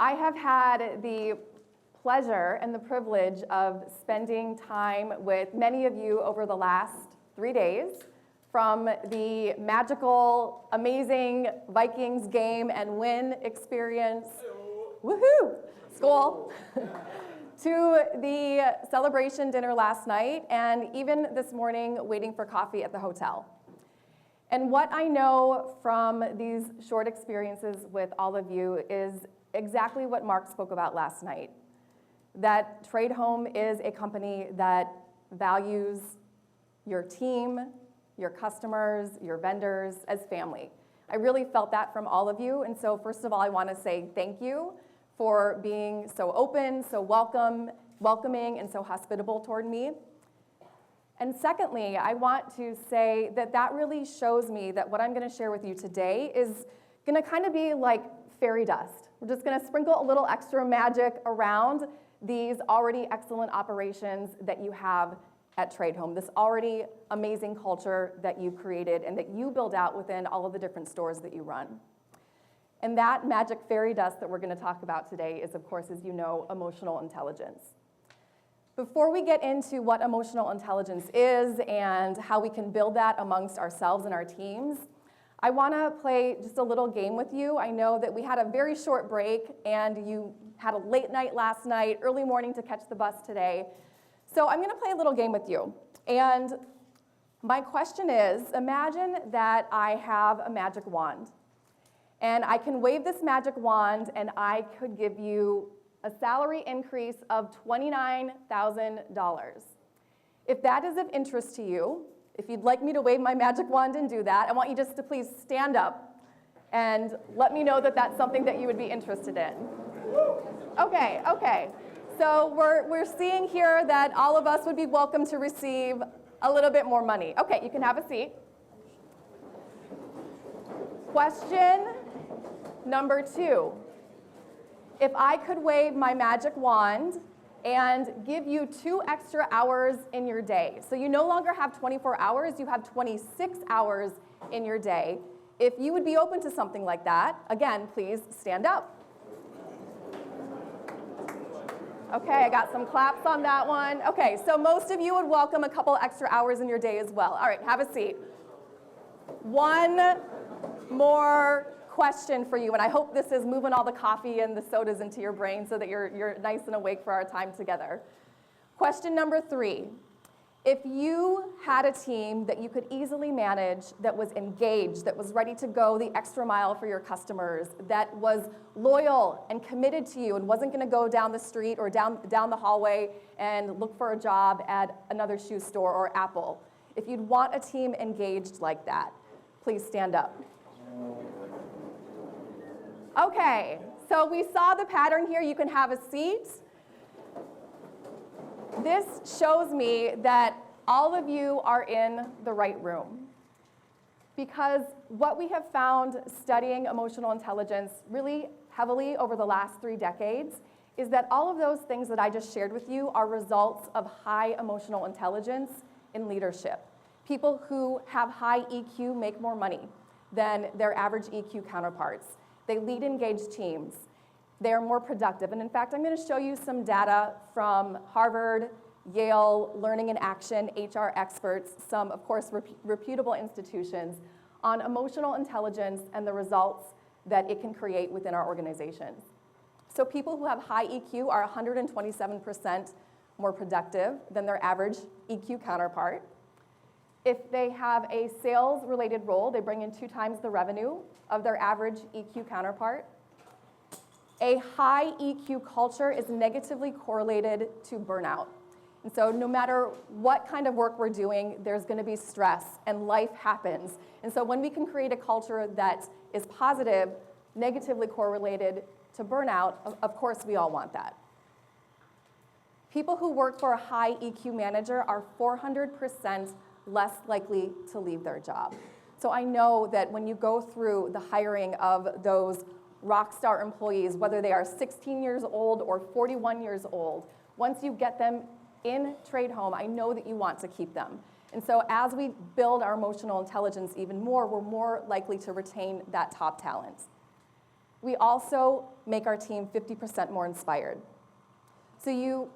I have had the pleasure and the privilege of spending time with many of you over the last 3 days, from the magical, amazing Vikings game and win experience, woohoo, school, to the celebration dinner last night, and even this morning waiting for coffee at the hotel. And what I know from these short experiences with all of you is exactly what Mark spoke about last night, that Tradehome is a company that values your team, your customers, your vendors as family. I really felt that from all of you, and so first of all, I want to say thank you for being so open, so welcoming, and so hospitable toward me. And secondly, I want to say that that really shows me that what I'm going to share with you today is going to kind of be like fairy dust. We're just going to sprinkle a little extra magic around these already excellent operations that you have at Tradehome, this already amazing culture that you've created and that you build out within all of the different stores that you run. And that magic fairy dust that we're going to talk about today is, of course, as you know, emotional intelligence. Before we get into what emotional intelligence is and how we can build that amongst ourselves and our teams, I want to play just a little game with you. I know that we had a very short break and you had a late night last night, early morning to catch the bus today. So I'm going to play a little game with you. And my question is, imagine that I have a magic wand. And I can wave this magic wand and I could give you a salary increase of $29,000. If that is of interest to you, if you'd like me to wave my magic wand and do that, I want you just to please stand up and let me know that that's something that you would be interested in. Okay. So we're seeing here that all of us would be welcome to receive a little bit more money. Okay, you can have a seat. Question number 2. If I could wave my magic wand and give you 2 extra hours in your day. So you no longer have 24 hours, you have 26 hours in your day. If you would be open to something like that, again, please stand up. Okay, I got some claps on that one. Okay, so most of you would welcome a couple extra hours in your day as well. All right, have a seat. One more question for you, and I hope this is moving all the coffee and the sodas into your brain so that you're nice and awake for our time together. Question number 3. If you had a team that you could easily manage, that was engaged, that was ready to go the extra mile for your customers, that was loyal and committed to you and wasn't going to go down the street or down the hallway and look for a job at another shoe store or Apple, if you'd want a team engaged like that, please stand up. Okay, so we saw the pattern here. You can have a seat. This shows me that all of you are in the right room, because what we have found studying emotional intelligence really heavily over the last 3 decades is that all of those things that I just shared with you are results of high emotional intelligence in leadership. People who have high EQ make more money than their average EQ counterparts. They lead engaged teams. They are more productive. And in fact, I'm going to show you some data from Harvard, Yale, Learning in Action, HR experts, some, of course, reputable institutions on emotional intelligence and the results that it can create within our organizations. So people who have high EQ are 127% more productive than their average EQ counterpart. If they have a sales-related role, they bring in 2 times the revenue of their average EQ counterpart. A high EQ culture is negatively correlated to burnout. And so no matter what kind of work we're doing, there's going to be stress, and life happens. And so when we can create a culture that is positive, negatively correlated to burnout, of course we all want that. People who work for a high EQ manager are 400% less likely to leave their job. So I know that when you go through the hiring of those rock star employees, whether they are 16 years old or 41 years old, once you get them in Tradehome, I know that you want to keep them. And so as we build our emotional intelligence even more, we're more likely to retain that top talent. We also make our team 50% more inspired. So you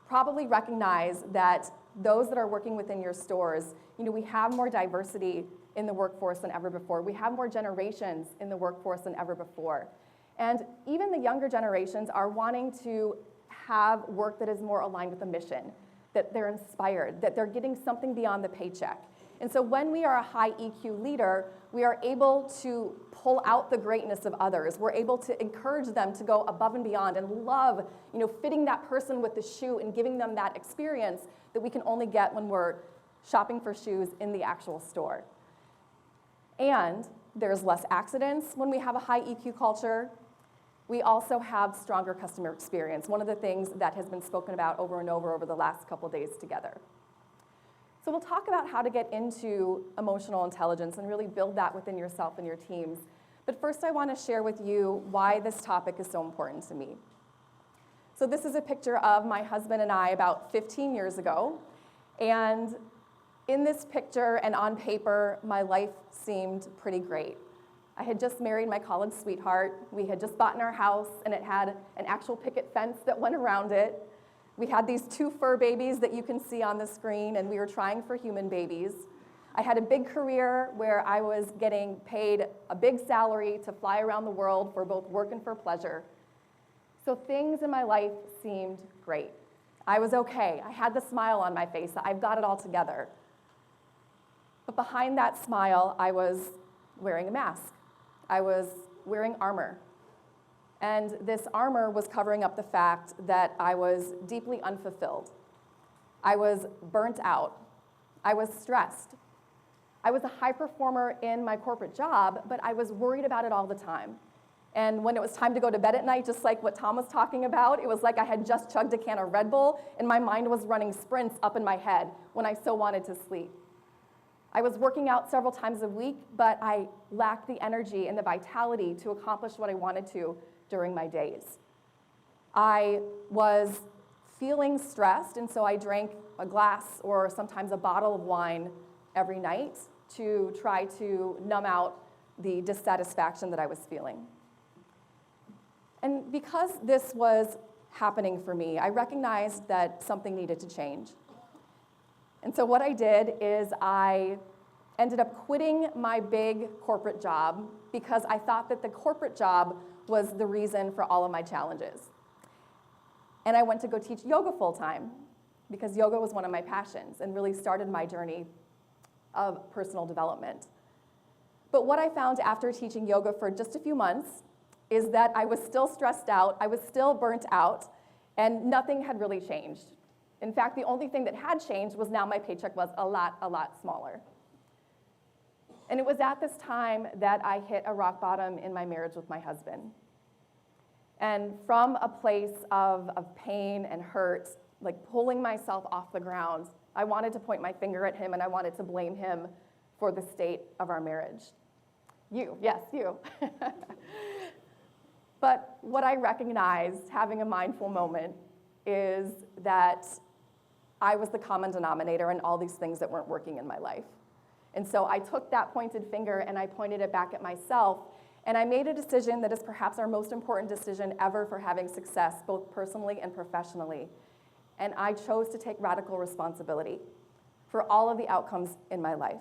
probably recognize that those that are working within your stores, we have more diversity in the workforce than ever before. We have more generations in the workforce than ever before. And even the younger generations are wanting to have work that is more aligned with the mission, that they're inspired, that they're getting something beyond the paycheck. And so when we are a high EQ leader, we are able to pull out the greatness of others. We're able to encourage them to go above and beyond and love, fitting that person with the shoe and giving them that experience that we can only get when we're shopping for shoes in the actual store. And there's less accidents when we have a high EQ culture. We also have stronger customer experience, one of the things that has been spoken about over and over the last couple days together. So we'll talk about how to get into emotional intelligence and really build that within yourself and your teams. But first I want to share with you why this topic is so important to me. So this is a picture of my husband and I about 15 years ago. And in this picture and on paper, my life seemed pretty great. I had just married my college sweetheart. We had just bought in our house, and it had an actual picket fence that went around it. We had these 2 fur babies that you can see on the screen, and we were trying for human babies. I had a big career where I was getting paid a big salary to fly around the world for both work and for pleasure. So things in my life seemed great. I was okay. I had the smile on my face. I've got it all together. But behind that smile, I was wearing a mask. I was wearing armor. And this armor was covering up the fact that I was deeply unfulfilled. I was burnt out. I was stressed. I was a high performer in my corporate job, but I was worried about it all the time. And when it was time to go to bed at night, just like what Tom was talking about, it was like I had just chugged a can of Red Bull, and my mind was running sprints up in my head when I so wanted to sleep. I was working out several times a week, but I lacked the energy and the vitality to accomplish what I wanted to during my days. I was feeling stressed, and so I drank a glass or sometimes a bottle of wine every night to try to numb out the dissatisfaction that I was feeling. And because this was happening for me, I recognized that something needed to change. And so what I did is I ended up quitting my big corporate job because I thought that the corporate job was the reason for all of my challenges. And I went to go teach yoga full-time because yoga was one of my passions and really started my journey of personal development. But what I found after teaching yoga for just a few months is that I was still stressed out, I was still burnt out, and nothing had really changed. In fact, the only thing that had changed was now my paycheck was a lot smaller. And it was at this time that I hit a rock bottom in my marriage with my husband. And from a place of pain and hurt, like pulling myself off the ground, I wanted to point my finger at him and I wanted to blame him for the state of our marriage. You, yes, you. But what I recognized, having a mindful moment, is that I was the common denominator in all these things that weren't working in my life. And so I took that pointed finger and I pointed it back at myself, and I made a decision that is perhaps our most important decision ever for having success, both personally and professionally. And I chose to take radical responsibility for all of the outcomes in my life.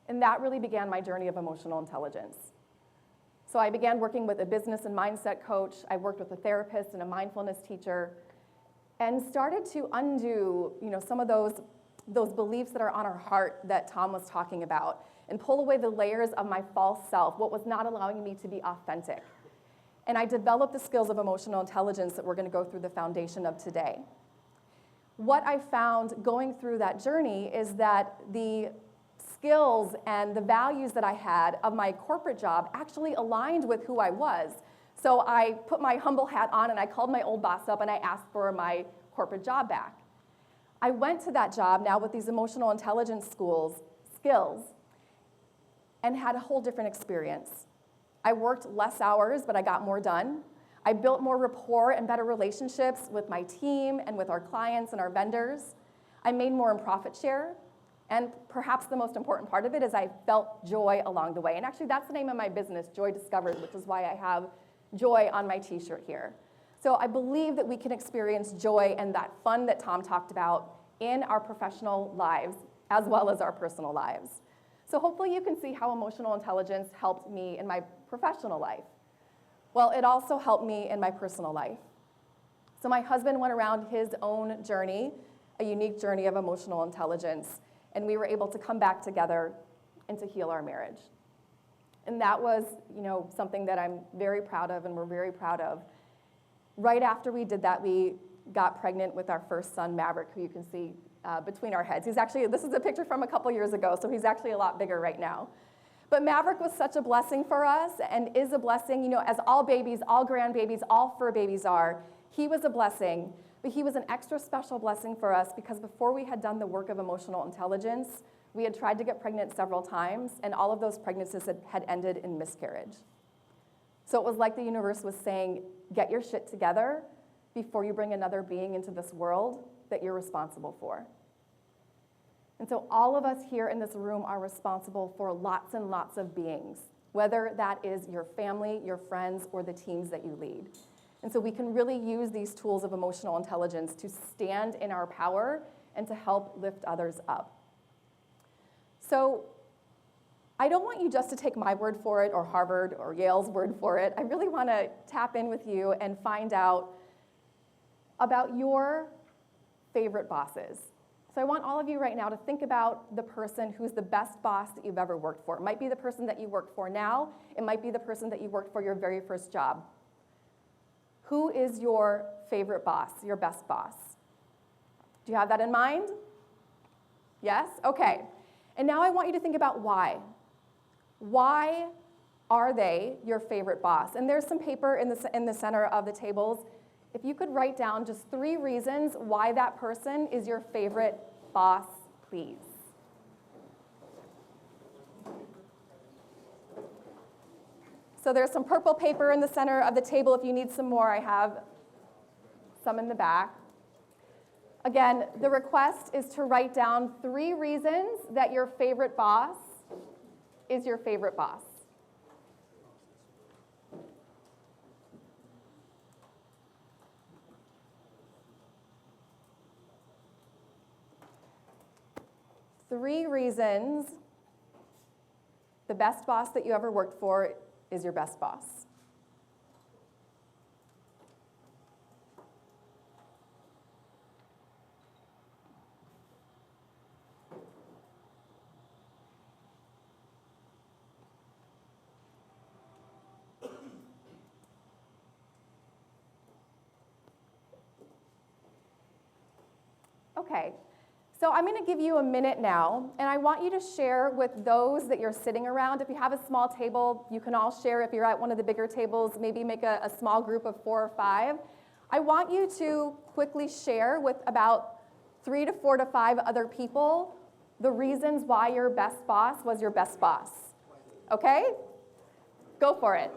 And that really began my journey of emotional intelligence. So I began working with a business and mindset coach. I worked with a therapist and a mindfulness teacher, and started to undo, some of those beliefs that are on our heart that Tom was talking about, and pull away the layers of my false self, what was not allowing me to be authentic. And I developed the skills of emotional intelligence that we're going to go through the foundation of today. What I found going through that journey is that the skills and the values that I had of my corporate job actually aligned with who I was. So I put my humble hat on and I called my old boss up and I asked for my corporate job back. I went to that job now with these emotional intelligence skills and had a whole different experience. I worked less hours, but I got more done. I built more rapport and better relationships with my team and with our clients and our vendors. I made more in profit share. And perhaps the most important part of it is I felt joy along the way. And actually, that's the name of my business, Joy Discovered, which is why I have joy on my t-shirt here. So I believe that we can experience joy and that fun that Tom talked about in our professional lives as well as our personal lives. So hopefully you can see how emotional intelligence helped me in my professional life. Well, it also helped me in my personal life. So my husband went around his own journey, a unique journey of emotional intelligence, and we were able to come back together and to heal our marriage. And that was, something that I'm very proud of and we're very proud of. Right after we did that, we got pregnant with our first son, Maverick, who you can see between our heads. This is a picture from a couple years ago, so he's actually a lot bigger right now. But Maverick was such a blessing for us and is a blessing, as all babies, all grandbabies, all fur babies are. He was a blessing, but he was an extra special blessing for us because before we had done the work of emotional intelligence, we had tried to get pregnant several times, and all of those pregnancies had ended in miscarriage. So it was like the universe was saying, get your shit together before you bring another being into this world that you're responsible for. And so all of us here in this room are responsible for lots and lots of beings, whether that is your family, your friends, or the teams that you lead. And so we can really use these tools of emotional intelligence to stand in our power and to help lift others up. So I don't want you just to take my word for it or Harvard or Yale's word for it. I really want to tap in with you and find out about your favorite bosses. So I want all of you right now to think about the person who's the best boss that you've ever worked for. It might be the person that you work for now. It might be the person that you worked for your very first job. Who is your favorite boss, your best boss? Do you have that in mind? Yes? Okay. And now I want you to think about why. Why are they your favorite boss? And there's some paper in the center of the tables. If you could write down just 3 reasons why that person is your favorite boss, please. So there's some purple paper in the center of the table. If you need some more, I have some in the back. Again, the request is to write down 3 reasons that your favorite boss is your favorite boss. Three reasons the best boss that you ever worked for is your best boss. Okay. So I'm going to give you a minute now, and I want you to share with those that you're sitting around. If you have a small table, you can all share. If you're at one of the bigger tables, maybe make a small group of 4 or 5. I want you to quickly share with about 3 to 4 to 5 other people the reasons why your best boss was your best boss. Okay? Go for it.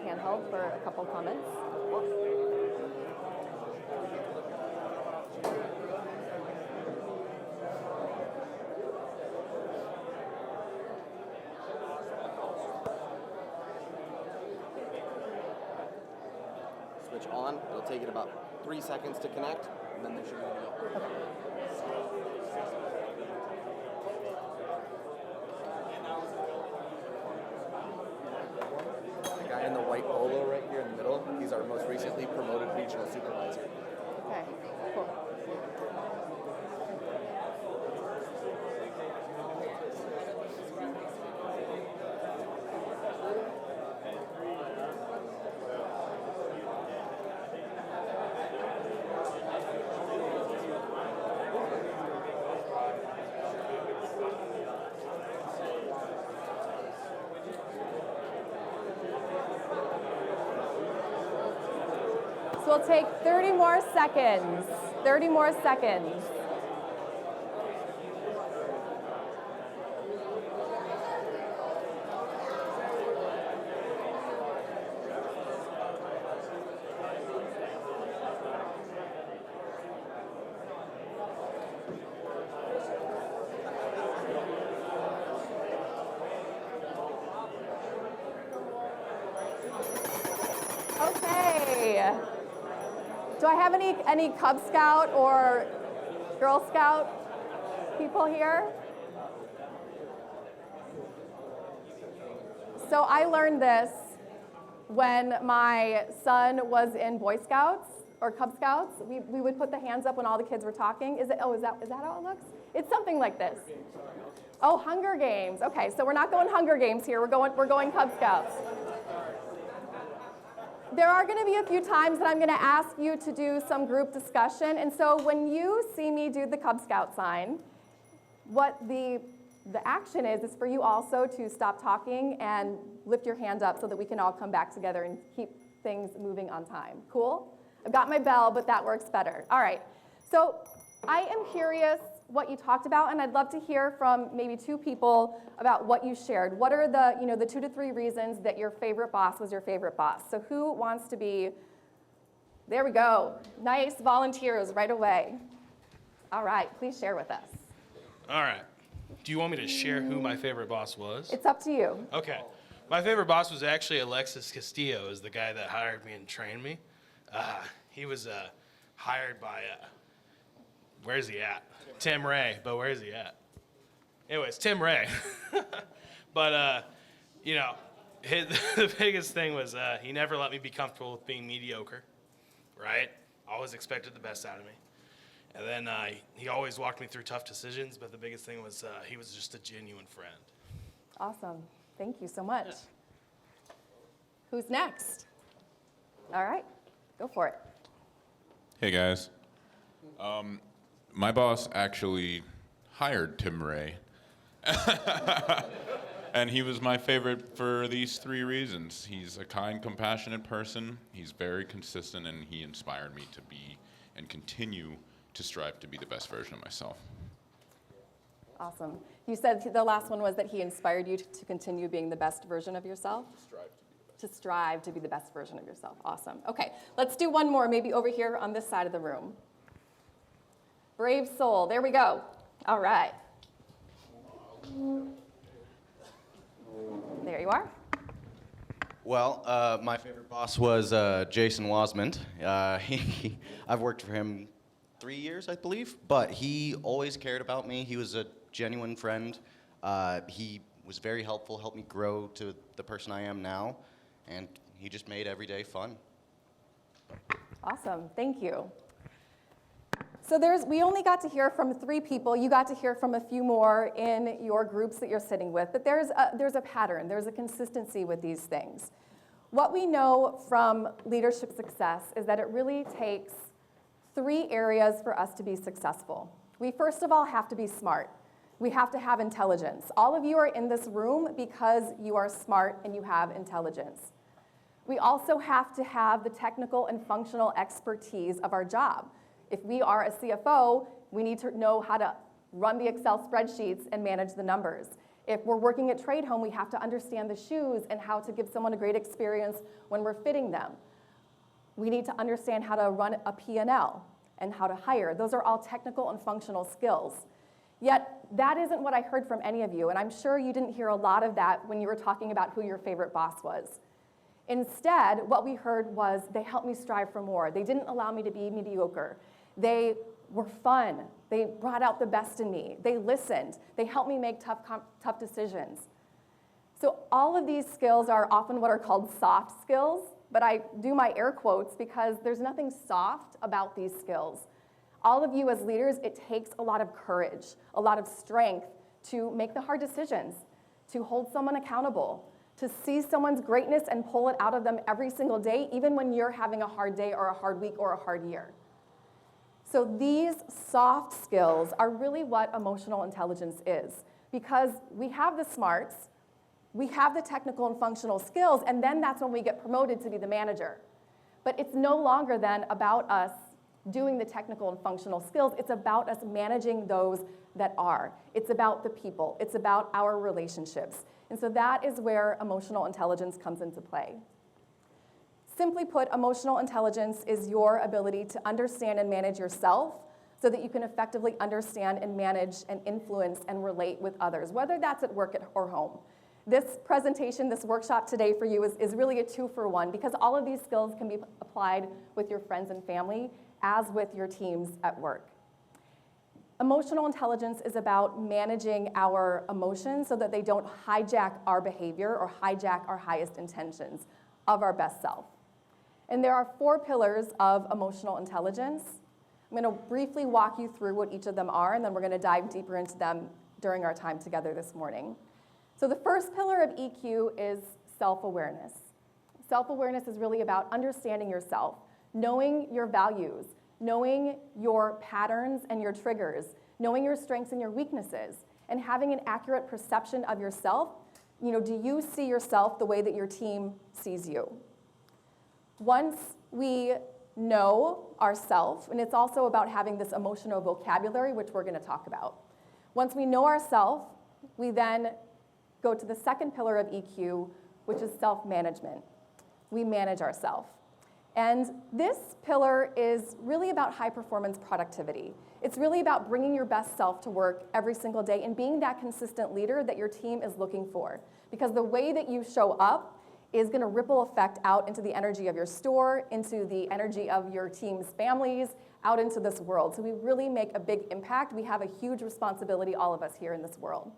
Handheld for a couple comments. Switch on. It'll take it about 3 seconds to connect, and then they should go. Okay. In the white polo right here in the middle, he's our most recently promoted regional supervisor. Okay, cool. So we'll take 30 more seconds. 30 more seconds. Okay. Do I have any Cub Scout or Girl Scout people here? So I learned this when my son was in Boy Scouts or Cub Scouts. We would put the hands up when all the kids were talking. Is that how it looks? It's something like this. Oh, Hunger Games. Okay, so we're not going Hunger Games here. We're going Cub Scouts. There are going to be a few times that I'm going to ask you to do some group discussion. And so when you see me do the Cub Scout sign, what the action is for you also to stop talking and lift your hand up so that we can all come back together and keep things moving on time. Cool? I've got my bell, but that works better. All right. So I am curious what you talked about, and I'd love to hear from maybe two people about what you shared. What are the 2 to 3 reasons that your favorite boss was your favorite boss? So who wants to be, there we go. Nice volunteers right away. All right, please share with us. All right. Do you want me to share who my favorite boss was? It's up to you. Okay. My favorite boss was actually Alexis Castillo, is the guy that hired me and trained me. He was hired by, where's he at? Tim Ray, but where's he at? Anyways, Tim Ray. But, the biggest thing was he never let me be comfortable with being mediocre, right? Always expected the best out of me. And then he always walked me through tough decisions, but the biggest thing was he was just a genuine friend. Awesome. Thank you so much. Who's next? All right, go for it. Hey guys. My boss actually hired Tim Ray. And he was my favorite for these 3 reasons. He's a kind, compassionate person. He's very consistent, and he inspired me to be and continue to strive to be the best version of myself. Awesome. You said the last one was that he inspired you to continue being the best version of yourself? To strive to be the best version of yourself. Awesome. Okay, let's do one more, maybe over here on this side of the room. Brave soul. There we go. All right. There you are. Well, my favorite boss was Jason Wasmond. I've worked for him 3 years, I believe, but he always cared about me. He was a genuine friend. He was very helpful, helped me grow to the person I am now, and he just made every day fun. Awesome. Thank you. So we only got to hear from 3 people. You got to hear from a few more in your groups that you're sitting with. But there's a pattern. There's a consistency with these things. What we know from leadership success is that it really takes 3 areas for us to be successful. We first of all have to be smart. We have to have intelligence. All of you are in this room because you are smart and you have intelligence. We also have to have the technical and functional expertise of our job. If we are a CFO, we need to know how to run the Excel spreadsheets and manage the numbers. If we're working at Tradehome, we have to understand the shoes and how to give someone a great experience when we're fitting them. We need to understand how to run a P&L and how to hire. Those are all technical and functional skills. Yet, that isn't what I heard from any of you, and I'm sure you didn't hear a lot of that when you were talking about who your favorite boss was. Instead, what we heard was they helped me strive for more. They didn't allow me to be mediocre. They were fun. They brought out the best in me. They listened. They helped me make tough decisions. So all of these skills are often what are called soft skills, but I do my air quotes because there's nothing soft about these skills. All of you as leaders, it takes a lot of courage, a lot of strength to make the hard decisions, to hold someone accountable, to see someone's greatness and pull it out of them every single day, even when you're having a hard day or a hard week or a hard year. So these soft skills are really what emotional intelligence is, because we have the smarts, we have the technical and functional skills, and then that's when we get promoted to be the manager. But it's no longer then about us doing the technical and functional skills. It's about us managing those that are. It's about the people. It's about our relationships. And so that is where emotional intelligence comes into play. Simply put, emotional intelligence is your ability to understand and manage yourself so that you can effectively understand and manage and influence and relate with others, whether that's at work or home. This presentation, this workshop today for you is really a 2-for-1 because all of these skills can be applied with your friends and family as with your teams at work. Emotional intelligence is about managing our emotions so that they don't hijack our behavior or hijack our highest intentions of our best self. And there are 4 pillars of emotional intelligence. I'm going to briefly walk you through what each of them are, and then we're going to dive deeper into them during our time together this morning. So the first pillar of EQ is self-awareness. Self-awareness is really about understanding yourself, knowing your values, knowing your patterns and your triggers, knowing your strengths and your weaknesses, and having an accurate perception of yourself. Do you see yourself the way that your team sees you? Once we know ourselves, and it's also about having this emotional vocabulary, which we're going to talk about. Once we know ourselves, we then go to the second pillar of EQ, which is self-management. We manage ourselves. And this pillar is really about high-performance productivity. It's really about bringing your best self to work every single day and being that consistent leader that your team is looking for. Because the way that you show up is going to ripple effect out into the energy of your store, into the energy of your team's families, out into this world. So we really make a big impact. We have a huge responsibility, all of us here in this world.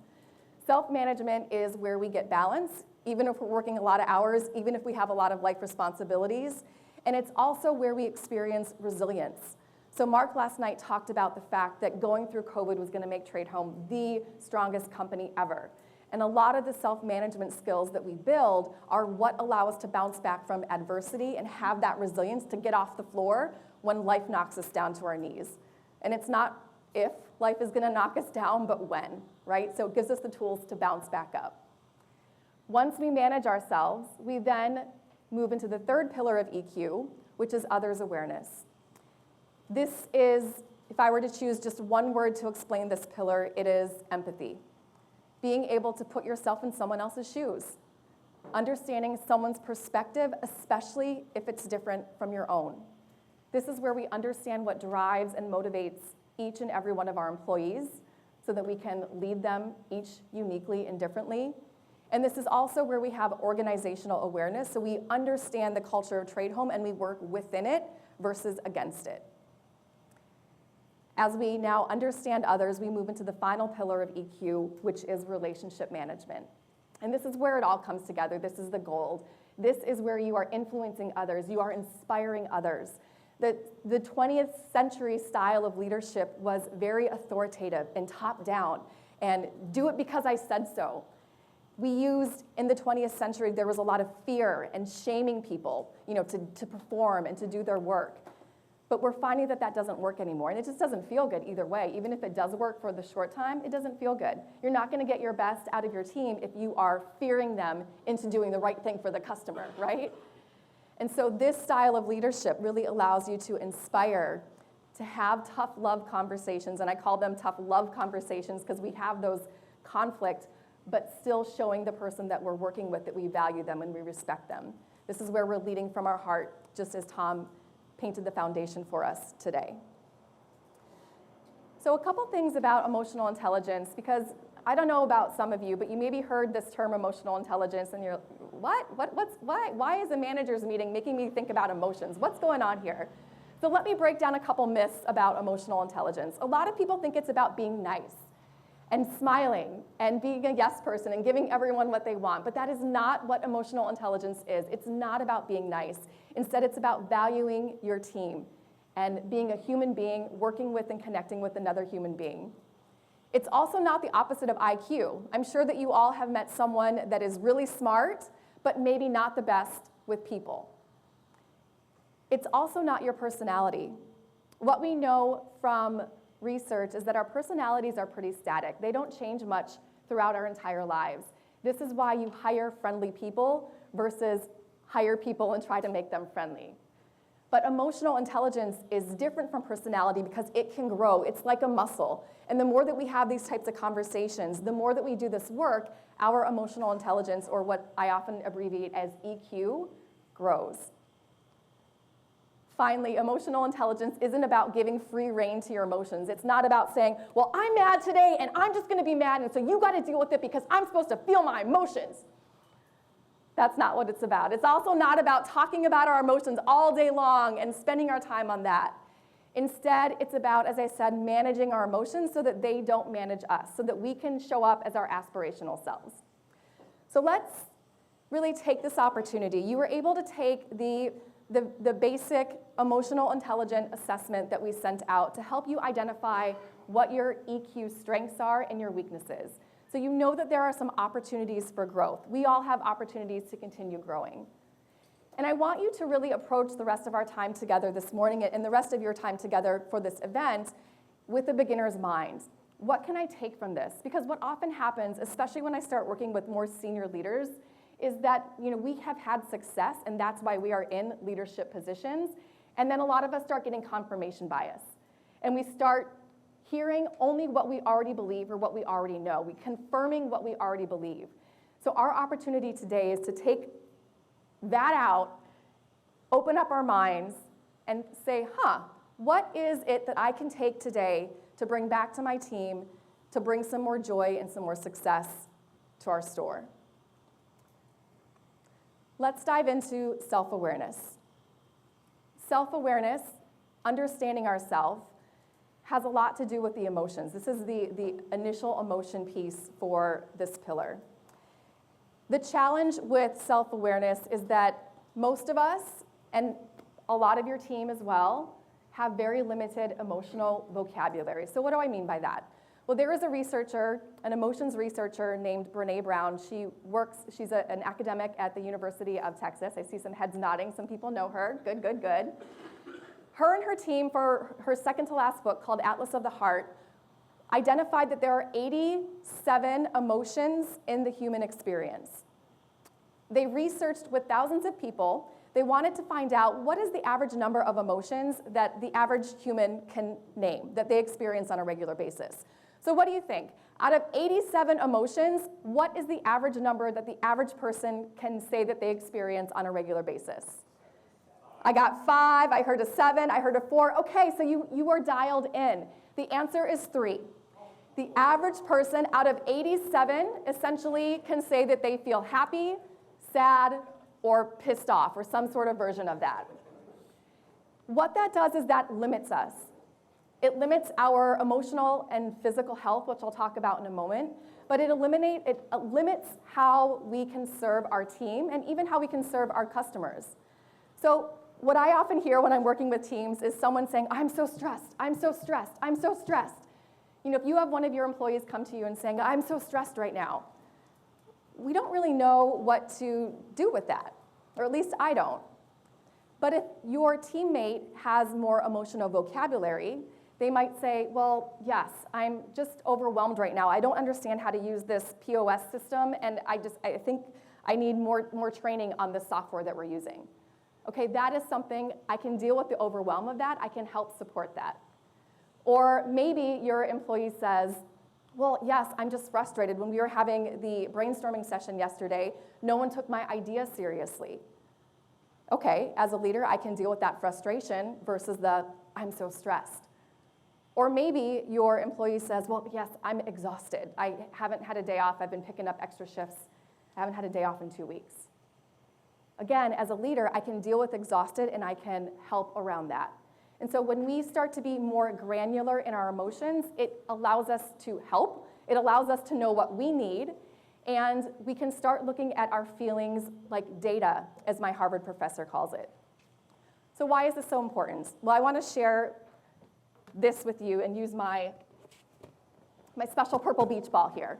Self-management is where we get balance, even if we're working a lot of hours, even if we have a lot of life responsibilities. And it's also where we experience resilience. So Mark last night talked about the fact that going through COVID was going to make Tradehome the strongest company ever. And a lot of the self-management skills that we build are what allow us to bounce back from adversity and have that resilience to get off the floor when life knocks us down to our knees. And it's not if life is going to knock us down, but when, right? So it gives us the tools to bounce back up. Once we manage ourselves, we then move into the third pillar of EQ, which is others awareness. This is, if I were to choose just one word to explain this pillar, it is empathy. Being able to put yourself in someone else's shoes. Understanding someone's perspective, especially if it's different from your own. This is where we understand what drives and motivates each and every one of our employees so that we can lead them each uniquely and differently. And this is also where we have organizational awareness, so we understand the culture of Tradehome and we work within it versus against it. As we now understand others, we move into the final pillar of EQ, which is relationship management. And this is where it all comes together. This is the gold. This is where you are influencing others. You are inspiring others. The 20th century style of leadership was very authoritative and top-down, and do it because I said so. We used, in the 20th century, there was a lot of fear and shaming people, to perform and to do their work. But we're finding that that doesn't work anymore, and it just doesn't feel good either way. Even if it does work for the short time, it doesn't feel good. You're not going to get your best out of your team if you are fearing them into doing the right thing for the customer, right? And so this style of leadership really allows you to inspire, to have tough love conversations, and I call them tough love conversations because we have those conflict, but still showing the person that we're working with that we value them and we respect them. This is where we're leading from our heart, just as Tom painted the foundation for us today. So a couple things about emotional intelligence, because I don't know about some of you, but you maybe heard this term emotional intelligence and you're, why is a manager's meeting making me think about emotions? What's going on here? So let me break down a couple myths about emotional intelligence. A lot of people think it's about being nice and smiling and being a yes person and giving everyone what they want, but that is not what emotional intelligence is. It's not about being nice. Instead, it's about valuing your team and being a human being, working with and connecting with another human being. It's also not the opposite of IQ. I'm sure that you all have met someone that is really smart, but maybe not the best with people. It's also not your personality. What we know from research is that our personalities are pretty static. They don't change much throughout our entire lives. This is why you hire friendly people versus hire people and try to make them friendly. But emotional intelligence is different from personality because it can grow. It's like a muscle. And the more that we have these types of conversations, the more that we do this work, our emotional intelligence, or what I often abbreviate as EQ, grows. Finally, emotional intelligence isn't about giving free rein to your emotions. It's not about saying, well, I'm mad today and I'm just going to be mad, and so you got to deal with it because I'm supposed to feel my emotions. That's not what it's about. It's also not about talking about our emotions all day long and spending our time on that. Instead, it's about, as I said, managing our emotions so that they don't manage us, so that we can show up as our aspirational selves. So let's really take this opportunity. You were able to take the basic emotional intelligence assessment that we sent out to help you identify what your EQ strengths are and your weaknesses. So you know that there are some opportunities for growth. We all have opportunities to continue growing. And I want you to really approach the rest of our time together this morning and the rest of your time together for this event with a beginner's mind. What can I take from this? Because what often happens, especially when I start working with more senior leaders, is that we have had success, and that's why we are in leadership positions. And then a lot of us start getting confirmation bias. And we start hearing only what we already believe or what we already know. We're confirming what we already believe. So our opportunity today is to take that out, open up our minds, and say, what is it that I can take today to bring back to my team to bring some more joy and some more success to our store? Let's dive into self-awareness. Self-awareness, understanding ourselves, has a lot to do with the emotions. This is the initial emotion piece for this pillar. The challenge with self-awareness is that most of us, and a lot of your team as well, have very limited emotional vocabulary. So what do I mean by that? Well, there is a researcher, an emotions researcher named Brené Brown. She's an academic at the University of Texas. I see some heads nodding. Some people know her. Good, good, good. Her and her team, for her second to last book called Atlas of the Heart, identified that there are 87 emotions in the human experience. They researched with thousands of people. They wanted to find out what is the average number of emotions that the average human can name, that they experience on a regular basis. So what do you think? Out of 87 emotions, what is the average number that the average person can say that they experience on a regular basis? I got 5, I heard a 7, I heard a 4. Okay, so you are dialed in. The answer is 3. The average person out of 87 essentially can say that they feel happy, sad, or pissed off, or some sort of version of that. What that does is that limits us. It limits our emotional and physical health, which I'll talk about in a moment, but it limits how we can serve our team and even how we can serve our customers. So what I often hear when I'm working with teams is someone saying, I'm so stressed, I'm so stressed, I'm so stressed. If you have one of your employees come to you and saying, I'm so stressed right now, we don't really know what to do with that, or at least I don't. But if your teammate has more emotional vocabulary, they might say, well, yes, I'm just overwhelmed right now. I don't understand how to use this POS system, and I think I need more training on the software that we're using. Okay, that is something I can deal with the overwhelm of that. I can help support that. Or maybe your employee says, well, yes, I'm just frustrated. When we were having the brainstorming session yesterday, no one took my idea seriously. Okay, as a leader, I can deal with that frustration versus the I'm so stressed. Or maybe your employee says, well, yes, I'm exhausted. I haven't had a day off. I've been picking up extra shifts. I haven't had a day off in 2 weeks. Again, as a leader, I can deal with exhausted and I can help around that. And so when we start to be more granular in our emotions, it allows us to help. It allows us to know what we need. And we can start looking at our feelings like data, as my Harvard professor calls it. So why is this so important? Well, I want to share this with you and use my special purple beach ball here.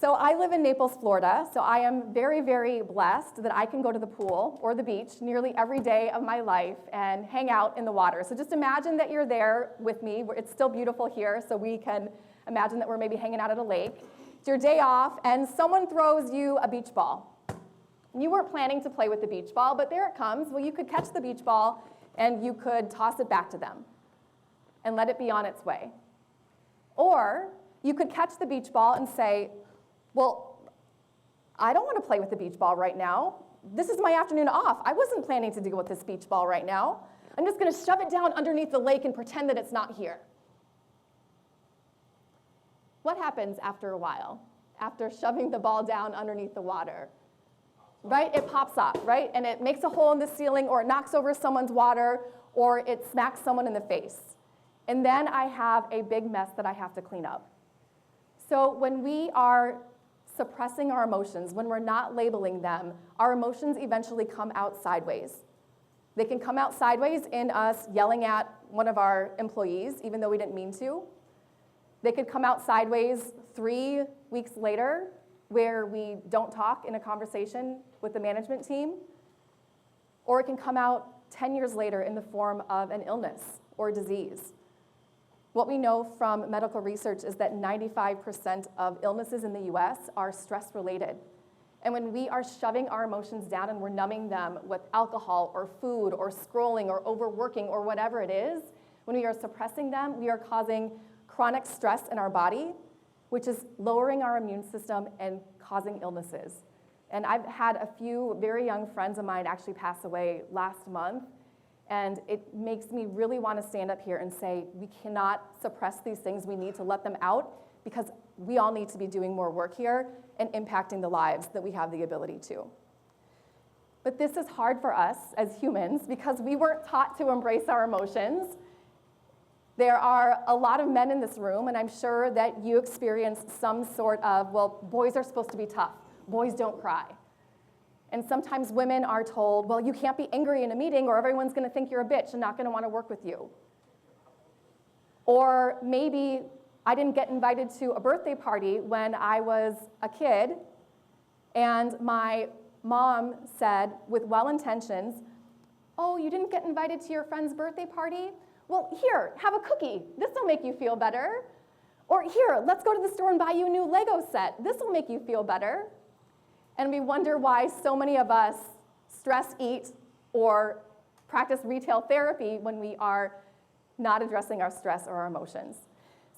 So I live in Naples, Florida, so I am very, very blessed that I can go to the pool or the beach nearly every day of my life and hang out in the water. So just imagine that you're there with me. It's still beautiful here, so we can imagine that we're maybe hanging out at a lake. It's your day off, and someone throws you a beach ball. You weren't planning to play with the beach ball, but there it comes. Well, you could catch the beach ball and you could toss it back to them and let it be on its way. Or you could catch the beach ball and say, well, I don't want to play with the beach ball right now. This is my afternoon off. I wasn't planning to deal with this beach ball right now. I'm just going to shove it down underneath the lake and pretend that it's not here. What happens after a while, after shoving the ball down underneath the water? Right? It pops up, right? And it makes a hole in the ceiling, or it knocks over someone's water, or it smacks someone in the face. And then I have a big mess that I have to clean up. So when we are suppressing our emotions, when we're not labeling them, our emotions eventually come out sideways. They can come out sideways in us yelling at one of our employees, even though we didn't mean to. They could come out sideways 3 weeks later, where we don't talk in a conversation with the management team. Or it can come out 10 years later in the form of an illness or disease. What we know from medical research is that 95% of illnesses in the US are stress-related. And when we are shoving our emotions down and we're numbing them with alcohol or food or scrolling or overworking or whatever it is, when we are suppressing them, we are causing chronic stress in our body, which is lowering our immune system and causing illnesses. And I've had a few very young friends of mine actually pass away last month, and it makes me really want to stand up here and say, we cannot suppress these things. We need to let them out, because we all need to be doing more work here and impacting the lives that we have the ability to. But this is hard for us as humans because we weren't taught to embrace our emotions. There are a lot of men in this room, and I'm sure that you experience some sort of, well, boys are supposed to be tough. Boys don't cry. And sometimes women are told, well, you can't be angry in a meeting or everyone's going to think you're a bitch and not going to want to work with you. Or maybe I didn't get invited to a birthday party when I was a kid, and my mom said, with well intentions, oh, you didn't get invited to your friend's birthday party? Well, here, have a cookie. This will make you feel better. Or here, let's go to the store and buy you a new Lego set. This will make you feel better. And we wonder why so many of us stress eat or practice retail therapy when we are not addressing our stress or our emotions.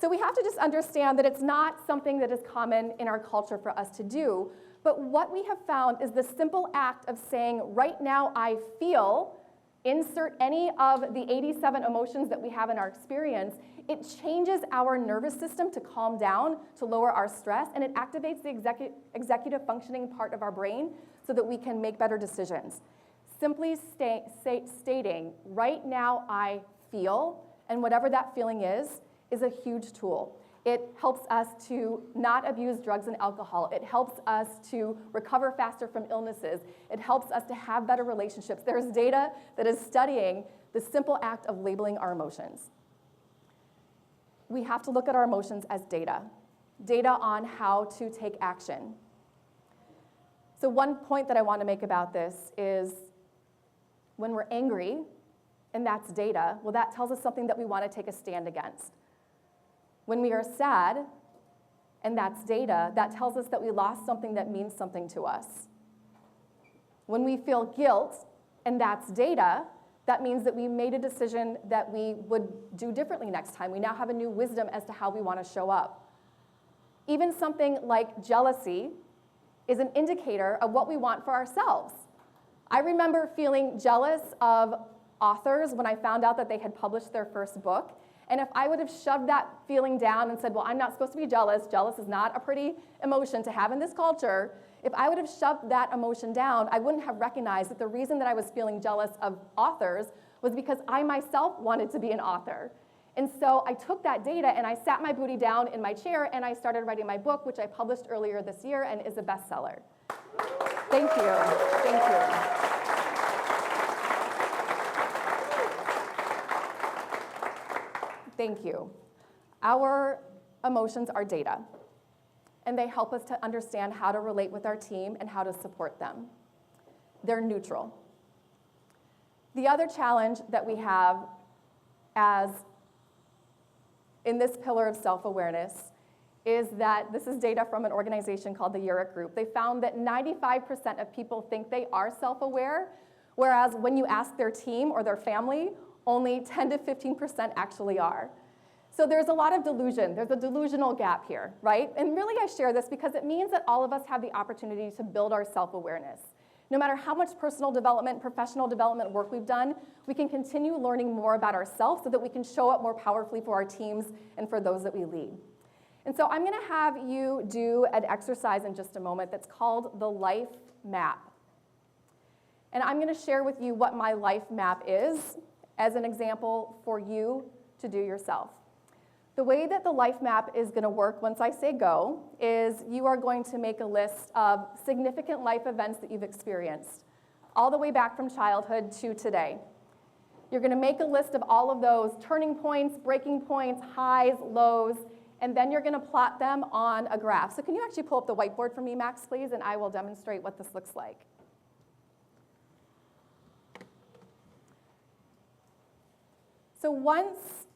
So we have to just understand that it's not something that is common in our culture for us to do. But what we have found is the simple act of saying, right now I feel, insert any of the 87 emotions that we have in our experience, it changes our nervous system to calm down, to lower our stress, and it activates the executive functioning part of our brain so that we can make better decisions. Simply stating, right now I feel, and whatever that feeling is a huge tool. It helps us to not abuse drugs and alcohol. It helps us to recover faster from illnesses. It helps us to have better relationships. There's data that is studying the simple act of labeling our emotions. We have to look at our emotions as data on how to take action. So one point that I want to make about this is when we're angry, and that's data, well, that tells us something that we want to take a stand against. When we are sad, and that's data, that tells us that we lost something that means something to us. When we feel guilt, and that's data, that means that we made a decision that we would do differently next time. We now have a new wisdom as to how we want to show up. Even something like jealousy is an indicator of what we want for ourselves. I remember feeling jealous of authors when I found out that they had published their first book. And if I would have shoved that feeling down and said, well, I'm not supposed to be jealous, jealous is not a pretty emotion to have in this culture, if I would have shoved that emotion down, I wouldn't have recognized that the reason that I was feeling jealous of authors was because I myself wanted to be an author. And so I took that data and I sat my booty down in my chair and I started writing my book, which I published earlier this year and is a bestseller. Thank you. Thank you. Thank you. Our emotions are data, and they help us to understand how to relate with our team and how to support them. They're neutral. The other challenge that we have as in this pillar of self-awareness is that this is data from an organization called the Urich Group. They found that 95% of people think they are self-aware, whereas when you ask their team or their family, only 10 to 15% actually are. So there's a lot of delusion. There's a delusional gap here, right? And really I share this because it means that all of us have the opportunity to build our self-awareness. No matter how much personal development, professional development work we've done, we can continue learning more about ourselves so that we can show up more powerfully for our teams and for those that we lead. And so I'm gonna have you do an exercise in just a moment that's called the life map. And I'm gonna share with you what my life map is as an example for you to do yourself. The way that the life map is gonna work once I say go is you are going to make a list of significant life events that you've experienced, all the way back from childhood to today. You're gonna make a list of all of those turning points, breaking points, highs, lows, and then you're gonna plot them on a graph. So can you actually pull up the whiteboard for me, Max, please, and I will demonstrate what this looks like. So once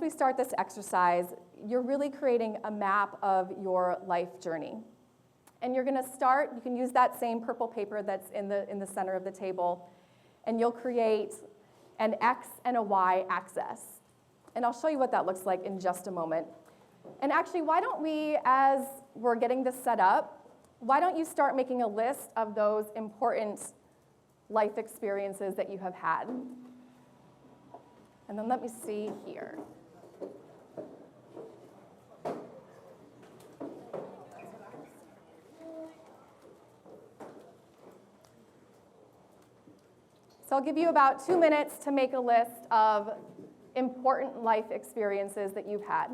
we start this exercise, you're really creating a map of your life journey. And you're gonna start, you can use that same purple paper that's in the center of the table, and you'll create an X and a Y axis. And I'll show you what that looks like in just a moment. And actually, why don't we, as we're getting this set up, why don't you start making a list of those important life experiences that you have had? And then let me see here. So I'll give you about 2 minutes to make a list of important life experiences that you've had.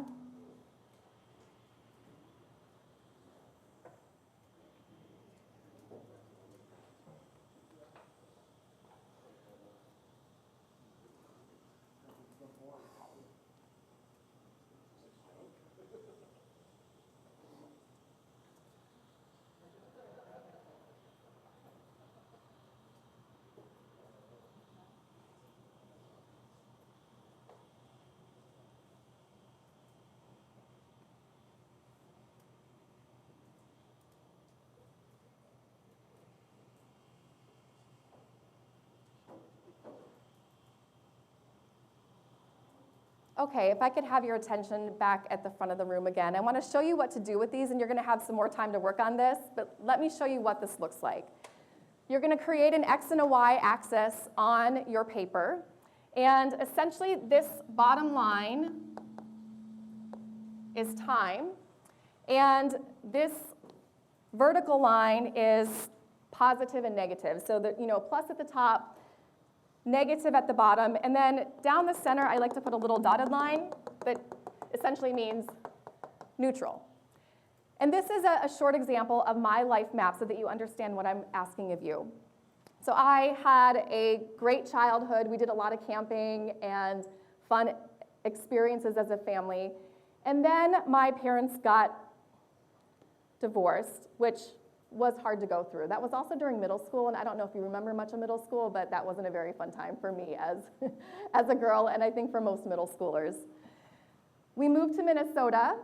Okay, if I could have your attention back at the front of the room again. I want to show you what to do with these, and you're going to have some more time to work on this, but let me show you what this looks like. You're going to create an X and a Y axis on your paper, and essentially this bottom line is time, and this vertical line is positive and negative. So that, plus at the top, negative at the bottom, and then down the center, I like to put a little dotted line that essentially means neutral. And this is a short example of my life map so that you understand what I'm asking of you. So I had a great childhood. We did a lot of camping and fun experiences as a family. And then my parents got divorced, which was hard to go through. That was also during middle school, and I don't know if you remember much of middle school, but that wasn't a very fun time for me as a girl, and I think for most middle schoolers. We moved to Minnesota,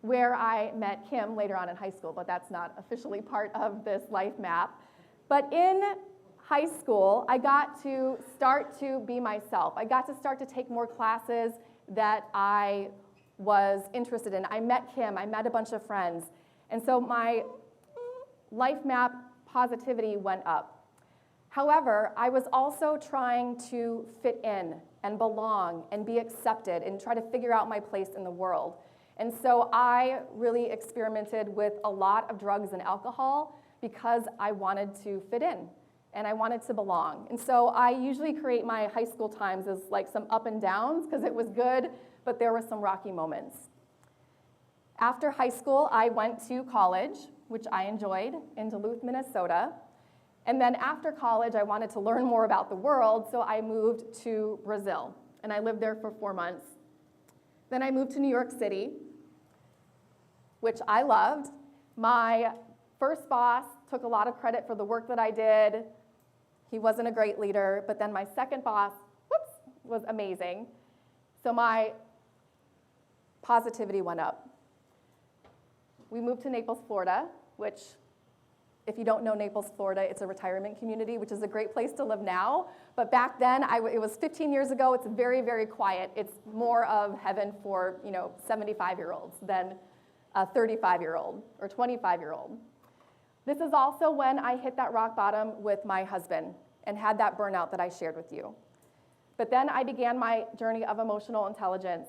where I met Kim later on in high school, but that's not officially part of this life map. But in high school, I got to start to be myself. I got to start to take more classes that I was interested in. I met Kim, I met a bunch of friends, and so my life map positivity went up. However, I was also trying to fit in and belong and be accepted and try to figure out my place in the world. And so I really experimented with a lot of drugs and alcohol because I wanted to fit in and I wanted to belong. And so I usually create my high school times as like some up and downs because it was good, but there were some rocky moments. After high school, I went to college, which I enjoyed, in Duluth, Minnesota. And then after college, I wanted to learn more about the world, so I moved to Brazil. And I lived there for 4 months. Then I moved to New York City, which I loved. My first boss took a lot of credit for the work that I did. He wasn't a great leader, but then my second boss, was amazing. So my positivity went up. we moved to Naples, Florida, which, if you don't know Naples, Florida, it's a retirement community, which is a great place to live now. But back then, it was 15 years ago. It's very, very quiet. It's more of heaven for 75-year-olds than a 35-year-old or 25-year-old. This is also when I hit that rock bottom with my husband and had that burnout that I shared with you. But then I began my journey of emotional intelligence.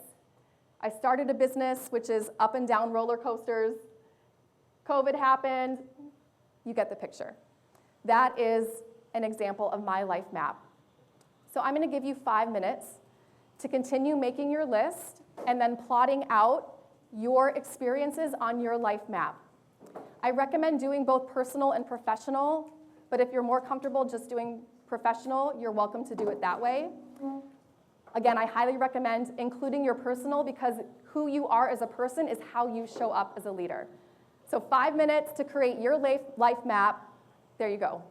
I started a business, which is up and down roller coasters. COVID happened. You get the picture. That is an example of my life map. So I'm going to give you 5 minutes to continue making your list and then plotting out your experiences on your life map. I recommend doing both personal and professional, but if you're more comfortable just doing professional, you're welcome to do it that way. Again, I highly recommend including your personal because who you are as a person is how you show up as a leader. So 5 minutes to create your life map. There you go.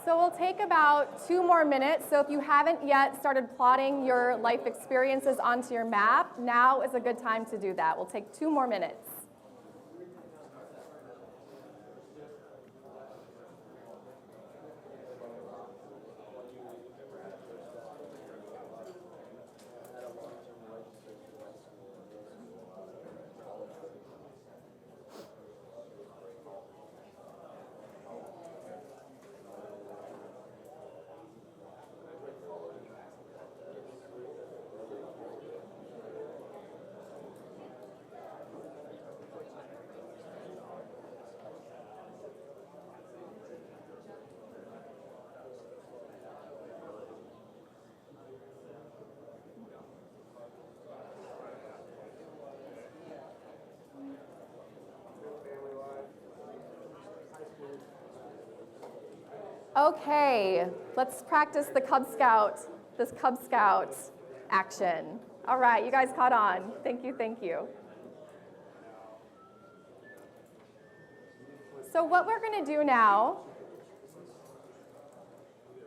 So we'll take about 2 more minutes. So if you haven't yet started plotting your life experiences onto your map, now is a good time to do that. We'll take 2 more minutes. Okay, let's practice this Cub Scout action. All right, you guys caught on. Thank you, thank you. So what we're going to do now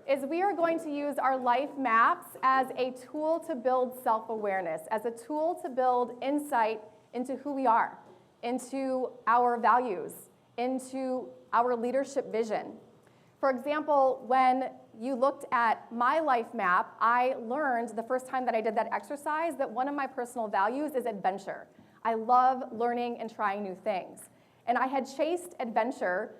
is we are going to use our life maps as a tool to build self-awareness, as a tool to build insight into who we are, into our values, into our leadership vision. For example, when you looked at my life map, I learned the first time that I did that exercise that one of my personal values is adventure. I love learning and trying new things. And I had chased adventure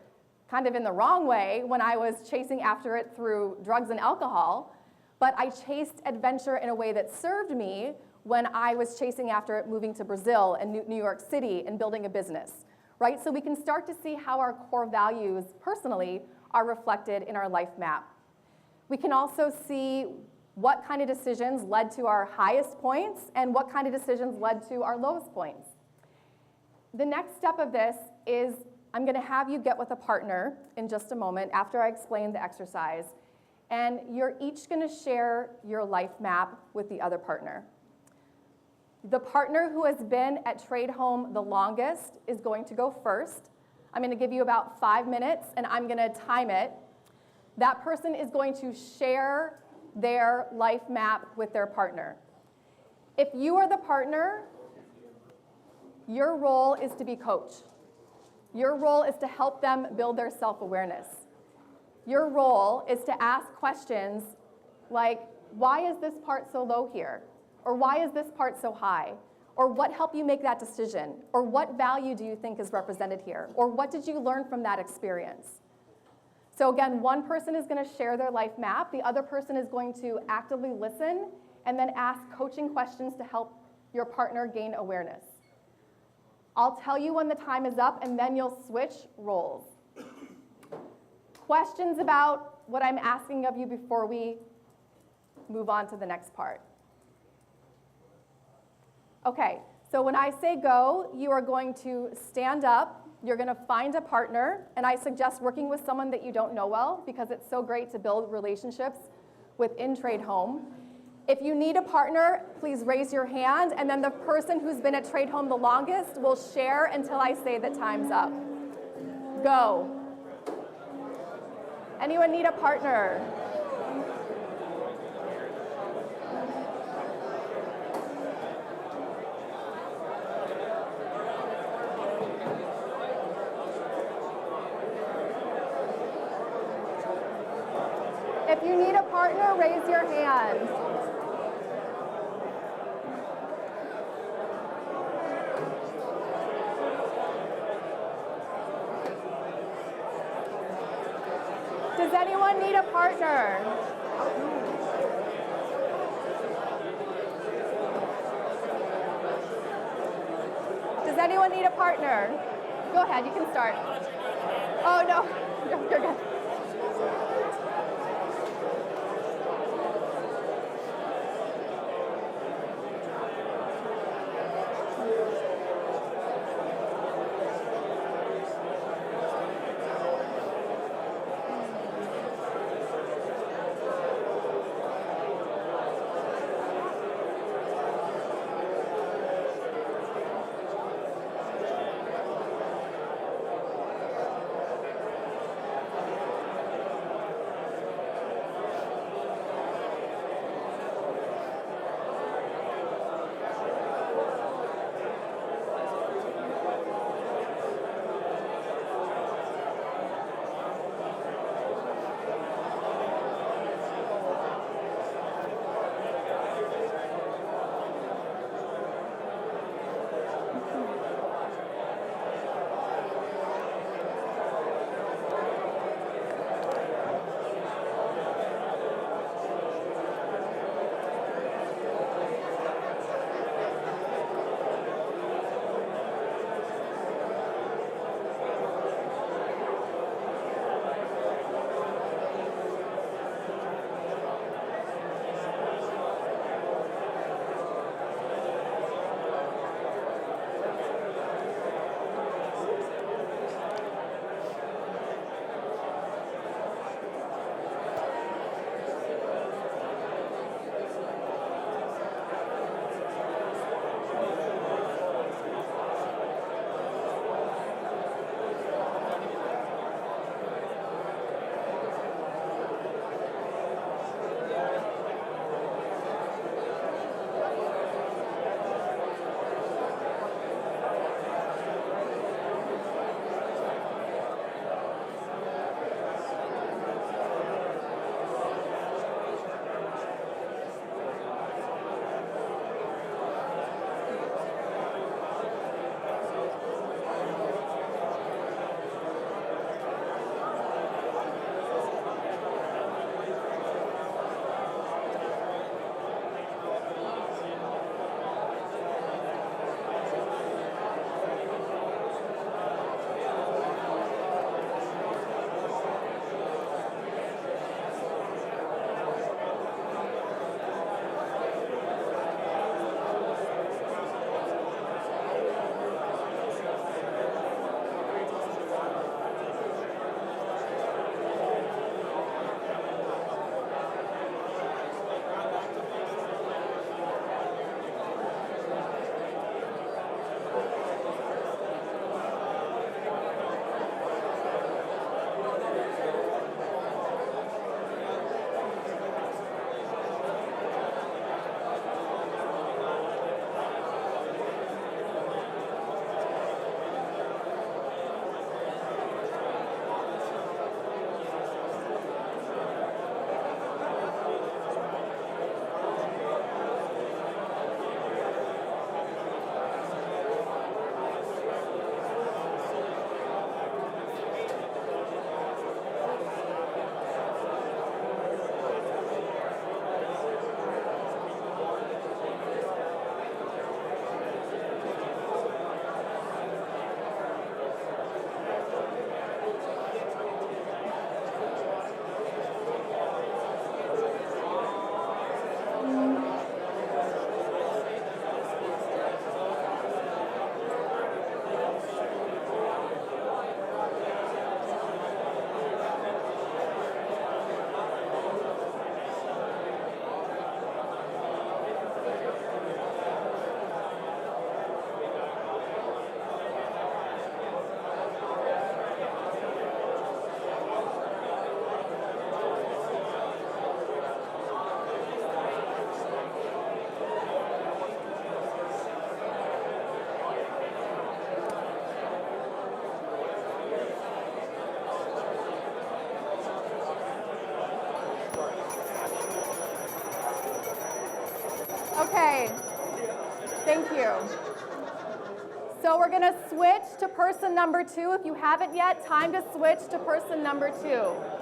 kind of in the wrong way when I was chasing after it through drugs and alcohol, but I chased adventure in a way that served me when I was chasing after it moving to Brazil and New York City and building a business, right? So we can start to see how our core values personally are reflected in our life map. We can also see what kind of decisions led to our highest points and what kind of decisions led to our lowest points. The next step of this is I'm going to have you get with a partner in just a moment after I explain the exercise, and you're each going to share your life map with the other partner. The partner who has been at Tradehome the longest is going to go first. I'm going to give you about 5 minutes, and I'm going to time it. That person is going to share their life map with their partner. If you are the partner, your role is to be coach. Your role is to help them build their self-awareness. Your role is to ask questions like, why is this part so low here? Or why is this part so high? Or what helped you make that decision? Or what value do you think is represented here? Or what did you learn from that experience? So again, one person is going to share their life map. The other person is going to actively listen and then ask coaching questions to help your partner gain awareness. I'll tell you when the time is up, and then you'll switch roles. Questions about what I'm asking of you before we move on to the next part? Okay, so when I say go, you are going to stand up. You're going to find a partner, and I suggest working with someone that you don't know well because it's so great to build relationships within Tradehome. If you need a partner, please raise your hand, and then the person who's been at Tradehome the longest will share until I say that time's up. Go. Anyone need a partner? If you need a partner, raise your hand. Does anyone need a partner? Does anyone need a partner? Go ahead, you can start. Oh, no, you're good. you. So we're gonna switch to person number 2. If you haven't yet, time to switch to person number 2.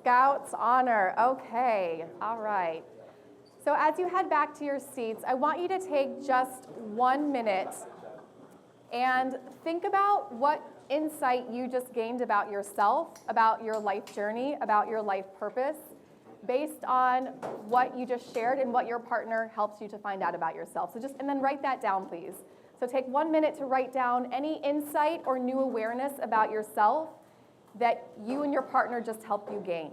Scouts honor. Okay, all right. So as you head back to your seats, I want you to take just 1 minute and think about what insight you just gained about yourself, about your life journey, about your life purpose, based on what you just shared and what your partner helps you to find out about yourself. So and then write that down, please. So take 1 minute to write down any insight or new awareness about yourself that you and your partner just helped you gain.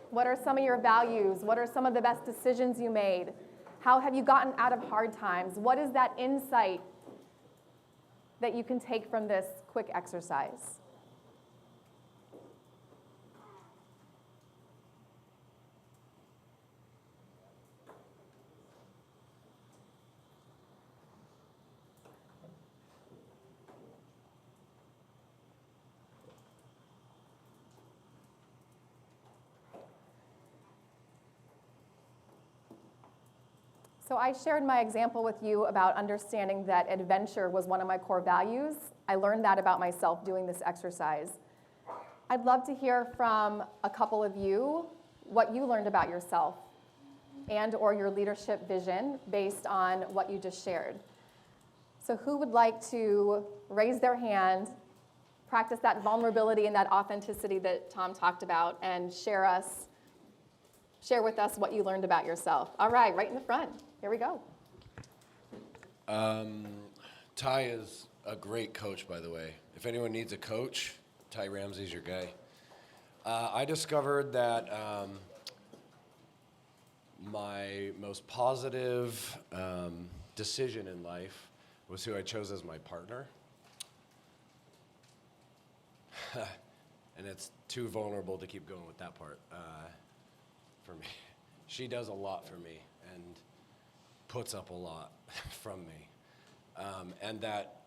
What are some of your values? What are some of the best decisions you made? How have you gotten out of hard times? What is that insight that you can take from this quick exercise? So I shared my example with you about understanding that adventure was one of my core values. I learned that about myself doing this exercise. I'd love to hear from a couple of you what you learned about yourself and or your leadership vision based on what you just shared. So who would like to raise their hand, practice that vulnerability and that authenticity that Tom talked about, and share with us what you learned about yourself? All right, right in the front. Here we go. Ty is a great coach, by the way. If anyone needs a coach, Ty Ramsey's your guy. I discovered that my most positive decision in life was who I chose as my partner. And it's too vulnerable to keep going with that part for me. She does a lot for me and puts up a lot from me. And that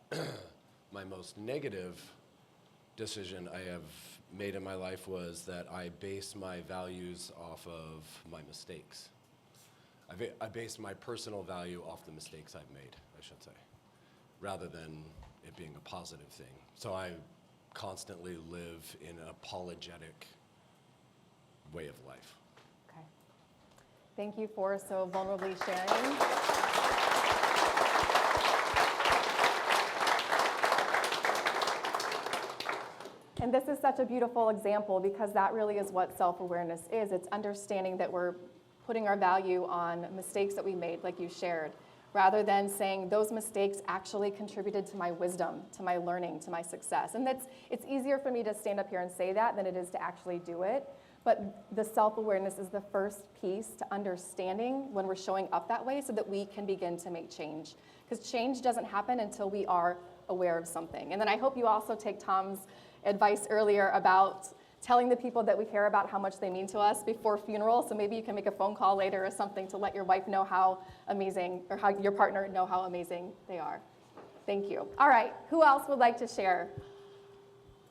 my most negative decision I have made in my life was that I base my values off of my mistakes. I based my personal value off the mistakes I've made, I should say, rather than it being a positive thing. So I constantly live in an apologetic way of life. Okay. Thank you for so vulnerably sharing. And this is such a beautiful example because that really is what self-awareness is. It's understanding that we're putting our value on mistakes that we made, like you shared, rather than saying those mistakes actually contributed to my wisdom, to my learning, to my success. And it's easier for me to stand up here and say that than it is to actually do it. But the self-awareness is the first piece to understanding when we're showing up that way so that we can begin to make change. Because change doesn't happen until we are aware of something. And then I hope you also take Tom's advice earlier about telling the people that we care about how much they mean to us before funeral. So maybe you can make a phone call later or something to let your wife know how amazing, or how your partner know how amazing they are. Thank you. All right, who else would like to share?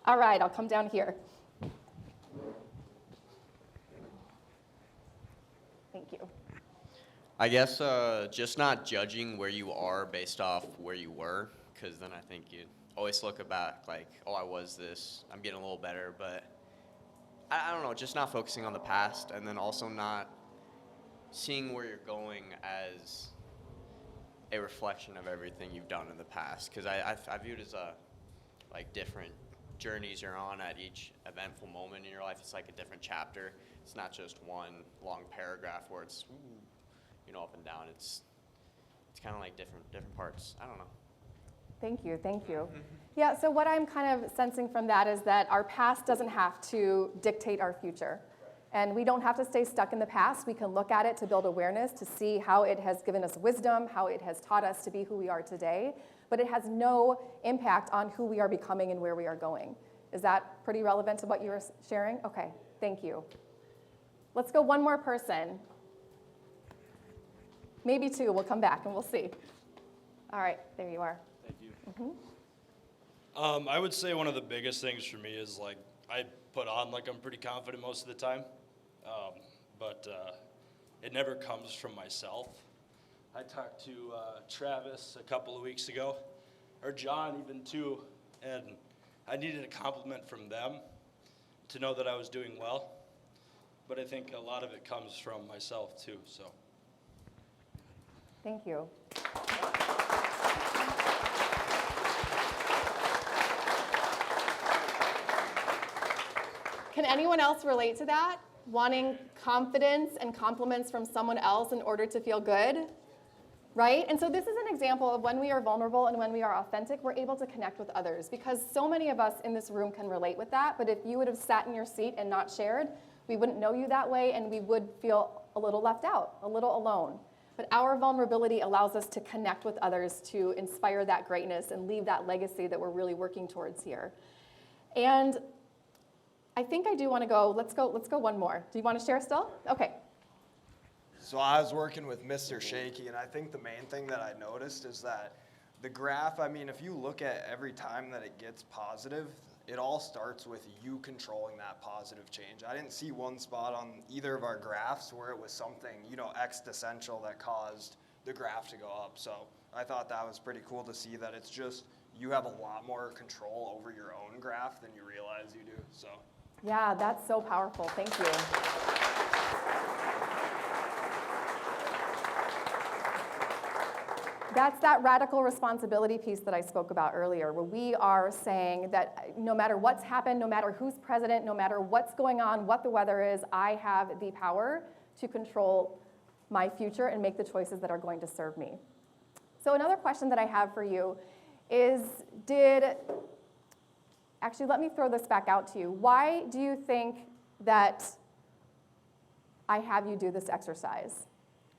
All right, I'll come down here. Thank you. I guess just not judging where you are based off where you were, because then I think you always look back like, oh, I was this, I'm getting a little better, but I don't know, just not focusing on the past, and then also not seeing where you're going as a reflection of everything you've done in the past, because I view it as like different journeys you're on at each eventful moment in your life. It's like a different chapter. It's not just one long paragraph where it's, up and down. It's kind of like different parts. I don't know. Thank you, thank you. Yeah, so what I'm kind of sensing from that is that our past doesn't have to dictate our future. And we don't have to stay stuck in the past. We can look at it to build awareness, to see how it has given us wisdom, how it has taught us to be who we are today. But it has no impact on who we are becoming and where we are going. Is that pretty relevant to what you were sharing? Okay, thank you. Let's go one more person. Maybe two, we'll come back and we'll see. All right, there you are. Thank you. Mm-hmm. I would say one of the biggest things for me is like I put on like I'm pretty confident most of the time, but it never comes from myself. I talked to Travis a couple of weeks ago, or John even too, and I needed a compliment from them, to know that I was doing well. But I think a lot of it comes from myself too, so. Thank you. Can anyone else relate to that? Wanting confidence and compliments from someone else in order to feel good? Right? And so this is an example of when we are vulnerable and when we are authentic, we're able to connect with others, because so many of us in this room can relate with that. But if you would have sat in your seat and not shared, we wouldn't know you that way, and we would feel a little left out, a little alone. But our vulnerability allows us to connect with others, to inspire that greatness and leave that legacy that we're really working towards here. And I think I do want to go, let's go one more. Do you want to share still? Okay. So I was working with Mr. Shaky, and I think the main thing that I noticed is that the graph, I mean, if you look at every time that it gets positive, it all starts with you controlling that positive change. I didn't see one spot on either of our graphs where it was something, existential that caused the graph to go up. So I thought that was pretty cool to see that it's just you have a lot more control over your own graph than you realize you do. So. Yeah, that's so powerful. Thank you. That's that radical responsibility piece that I spoke about earlier, where we are saying that no matter what's happened, no matter who's president, no matter what's going on, what the weather is, I have the power to control my future and make the choices that are going to serve me. So another question that I have for you is, actually, let me throw this back out to you. Why do you think that I have you do this exercise?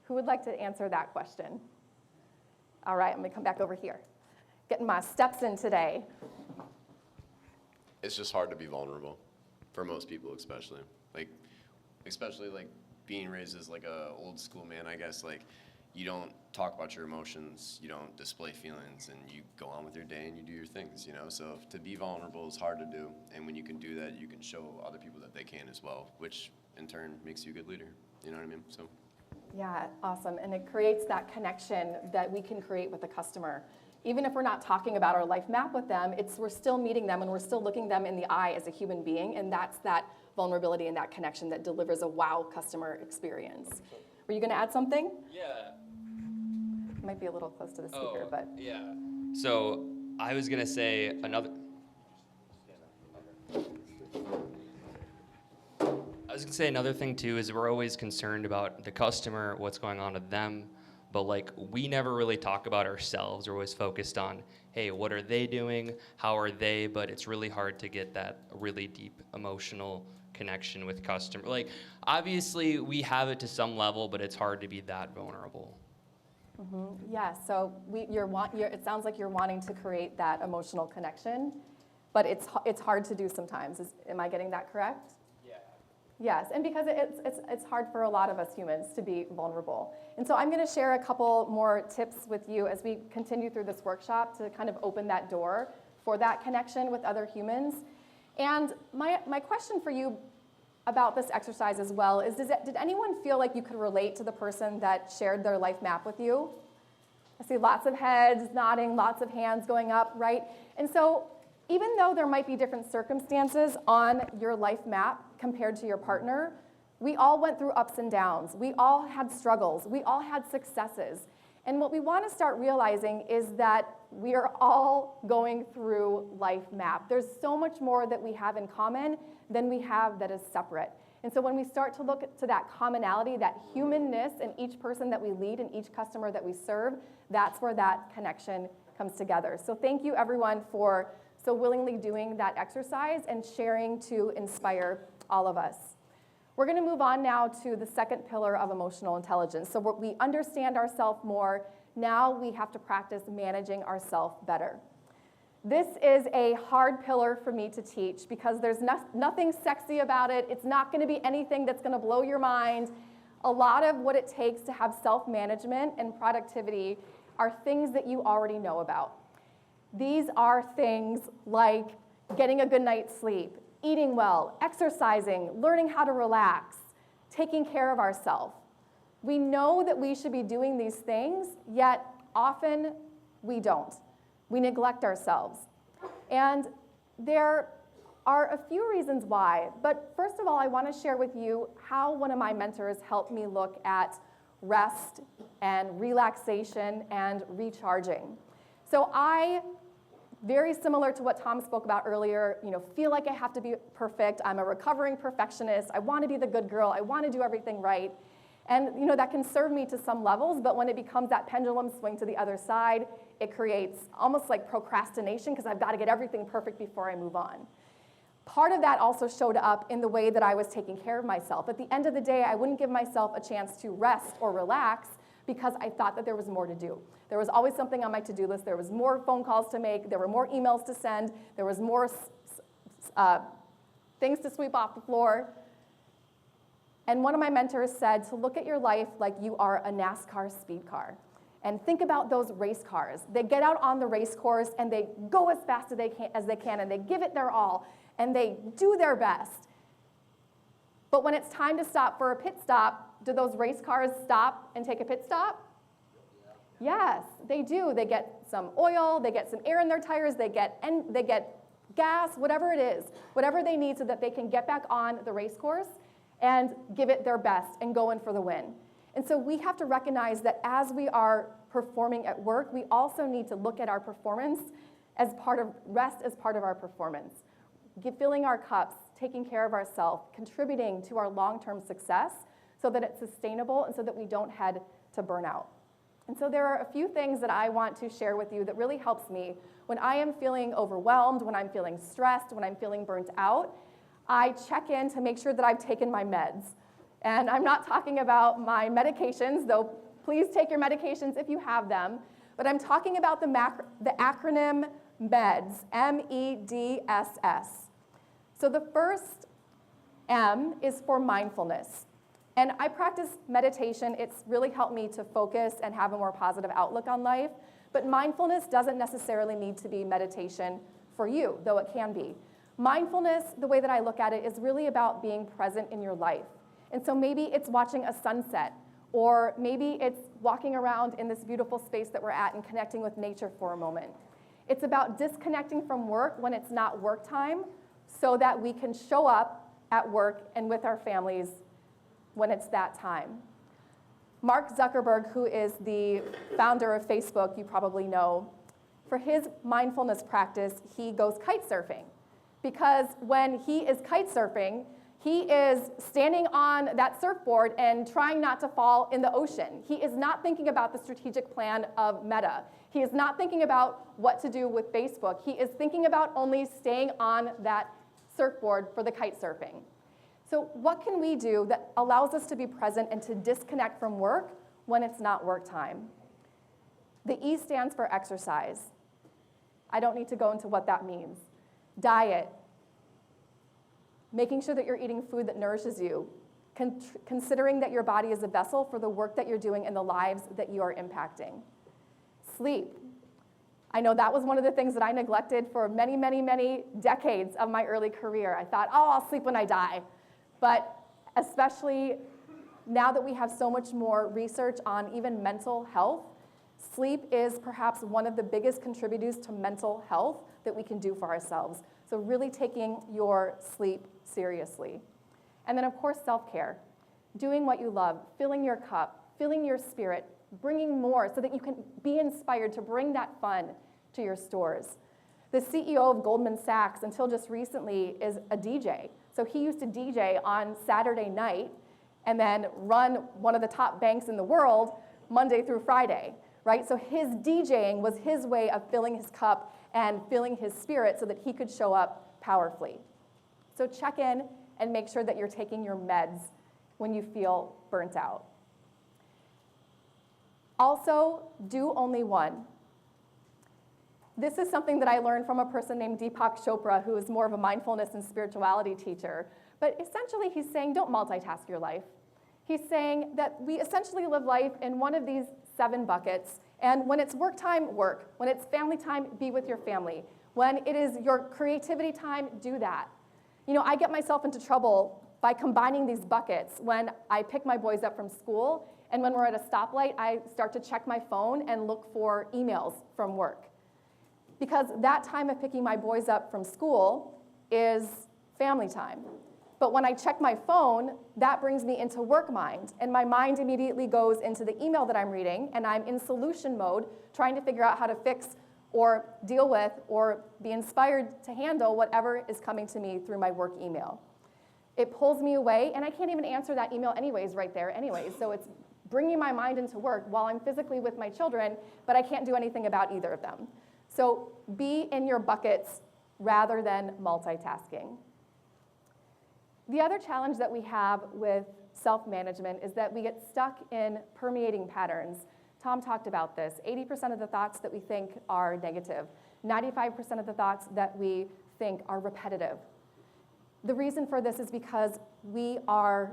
Who would like to answer that question? All right, I'm gonna come back over here. Getting my steps in today. It's just hard to be vulnerable, for most people especially. Especially being raised as a old school man, I guess, you don't talk about your emotions, you don't display feelings, and you go on with your day and you do your things, So to be vulnerable is hard to do, and when you can do that, you can show other people that they can as well, which in turn makes you a good leader, you know what I mean? So. Yeah, awesome. And it creates that connection that we can create with the customer. Even if we're not talking about our life map with them, we're still meeting them and we're still looking them in the eye as a human being, and that's that vulnerability and that connection that delivers a wow customer experience. Were you gonna add something? Yeah. Might be a little close to the speaker, but. Yeah. So I was gonna say another thing too is we're always concerned about the customer, what's going on with them, but we never really talk about ourselves. We're always focused on, hey, what are they doing? How are they? But it's really hard to get that really deep emotional connection with customer. Obviously we have it to some level, but it's hard to be that vulnerable. Mm-hmm. Yeah, so it sounds like you're wanting to create that emotional connection, but it's hard to do sometimes. Am I getting that correct? Yes, and because it's hard for a lot of us humans to be vulnerable. And so I'm going to share a couple more tips with you as we continue through this workshop to kind of open that door for that connection with other humans. And my question for you about this exercise as well is, did anyone feel like you could relate to the person that shared their life map with you? I see lots of heads nodding, lots of hands going up, right? And so even though there might be different circumstances on your life map compared to your partner, we all went through ups and downs. We all had struggles. We all had successes. And what we want to start realizing is that we are all going through life map. There's so much more that we have in common than we have that is separate. And so when we start to look to that commonality, that humanness in each person that we lead and each customer that we serve, that's where that connection comes together. So thank you everyone for so willingly doing that exercise and sharing to inspire all of us. We're going to move on now to the second pillar of emotional intelligence. So we understand ourselves more. Now we have to practice managing ourselves better. This is a hard pillar for me to teach because there's nothing sexy about it. It's not going to be anything that's going to blow your mind. A lot of what it takes to have self-management and productivity are things that you already know about. These are things like getting a good night's sleep, eating well, exercising, learning how to relax, taking care of ourselves. We know that we should be doing these things, yet often we don't. We neglect ourselves. And they're are a few reasons why. But first of all, I want to share with you how one of my mentors helped me look at rest and relaxation and recharging. So I, very similar to what Tom spoke about earlier, feel like I have to be perfect. I'm a recovering perfectionist. I want to be the good girl. I want to do everything right. And that can serve me to some levels, but when it becomes that pendulum swing to the other side, it creates almost like procrastination because I've got to get everything perfect before I move on. Part of that also showed up in the way that I was taking care of myself. At the end of the day, I wouldn't give myself a chance to rest or relax because I thought that there was more to do. There was always something on my to-do list. There was more phone calls to make. There were more emails to send. There was more things to sweep off the floor. And one of my mentors said to look at your life like you are a NASCAR speed car. And think about those race cars. They get out on the race course and they go as fast as they can and they give it their all and they do their best. But when it's time to stop for a pit stop, do those race cars stop and take a pit stop? Yes, they do. They get some oil, they get some air in their tires, they get gas, whatever it is, whatever they need so that they can get back on the race course and give it their best and go in for the win. And so we have to recognize that as we are performing at work, we also need to look at our performance as part of rest as part of our performance. Filling our cups, taking care of ourselves, contributing to our long-term success so that it's sustainable and so that we don't head to burnout. And so there are a few things that I want to share with you that really helps me when I am feeling overwhelmed, when I'm feeling stressed, when I'm feeling burnt out. I check in to make sure that I've taken my meds. And I'm not talking about my medications, though please take your medications if you have them, but I'm talking about the acronym MEDS, M-E-D-S-S. So the first M is for mindfulness. And I practice meditation. It's really helped me to focus and have a more positive outlook on life. But mindfulness doesn't necessarily need to be meditation for you, though it can be. Mindfulness, the way that I look at it, is really about being present in your life. And so maybe it's watching a sunset, or maybe it's walking around in this beautiful space that we're at and connecting with nature for a moment. It's about disconnecting from work when it's not work time so that we can show up at work and with our families when it's that time. Mark Zuckerberg, who is the founder of Facebook, you probably know, for his mindfulness practice, he goes kite surfing. Because when he is kite surfing, he is standing on that surfboard and trying not to fall in the ocean. He is not thinking about the strategic plan of Meta. He is not thinking about what to do with Facebook. He is thinking about only staying on that surfboard for the kite surfing. So what can we do that allows us to be present and to disconnect from work when it's not work time? The E stands for exercise. I don't need to go into what that means. Diet. Making sure that you're eating food that nourishes you. Considering that your body is a vessel for the work that you're doing and the lives that you are impacting. Sleep. I know that was one of the things that I neglected for many, many, many decades of my early career. I thought, oh, I'll sleep when I die. But especially now that we have so much more research on even mental health, sleep is perhaps one of the biggest contributors to mental health that we can do for ourselves. So really taking your sleep seriously. And then, of course, self-care. Doing what you love, filling your cup, filling your spirit, bringing more so that you can be inspired to bring that fun to your stores. The CEO of Goldman Sachs, until just recently, is a DJ. So he used to DJ on Saturday night and then run one of the top banks in the world Monday through Friday, right? So his DJing was his way of filling his cup and filling his spirit so that he could show up powerfully. So check in and make sure that you're taking your meds when you feel burnt out. Also, do only one. This is something that I learned from a person named Deepak Chopra, who is more of a mindfulness and spirituality teacher. But essentially, he's saying don't multitask your life. He's saying that we essentially live life in one of these 7 buckets. And when it's work time, work. When it's family time, be with your family. When it is your creativity time, do that. You know, I get myself into trouble by combining these buckets when I pick my boys up from school, and when we're at a stoplight, I start to check my phone and look for emails from work. Because that time of picking my boys up from school is family time. But when I check my phone, that brings me into work mind, and my mind immediately goes into the email that I'm reading, and I'm in solution mode, trying to figure out how to fix or deal with or be inspired to handle whatever is coming to me through my work email. It pulls me away, and I can't even answer that email anyways right there anyways, so it's bringing my mind into work while I'm physically with my children, but I can't do anything about either of them. So be in your buckets rather than multitasking. The other challenge that we have with self-management is that we get stuck in permeating patterns. Tom talked about this. 80% of the thoughts that we think are negative. 95% of the thoughts that we think are repetitive. The reason for this is because we are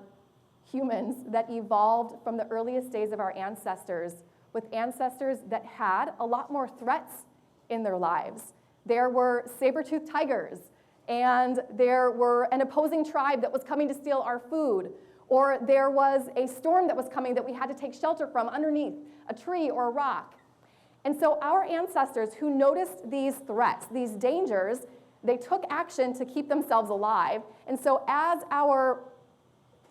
humans that evolved from the earliest days of our ancestors, with ancestors that had a lot more threats in their lives. There were saber-toothed tigers, and there were an opposing tribe that was coming to steal our food, or there was a storm that was coming that we had to take shelter from underneath a tree or a rock. And so our ancestors who noticed these threats, these dangers, they took action to keep themselves alive. And so as our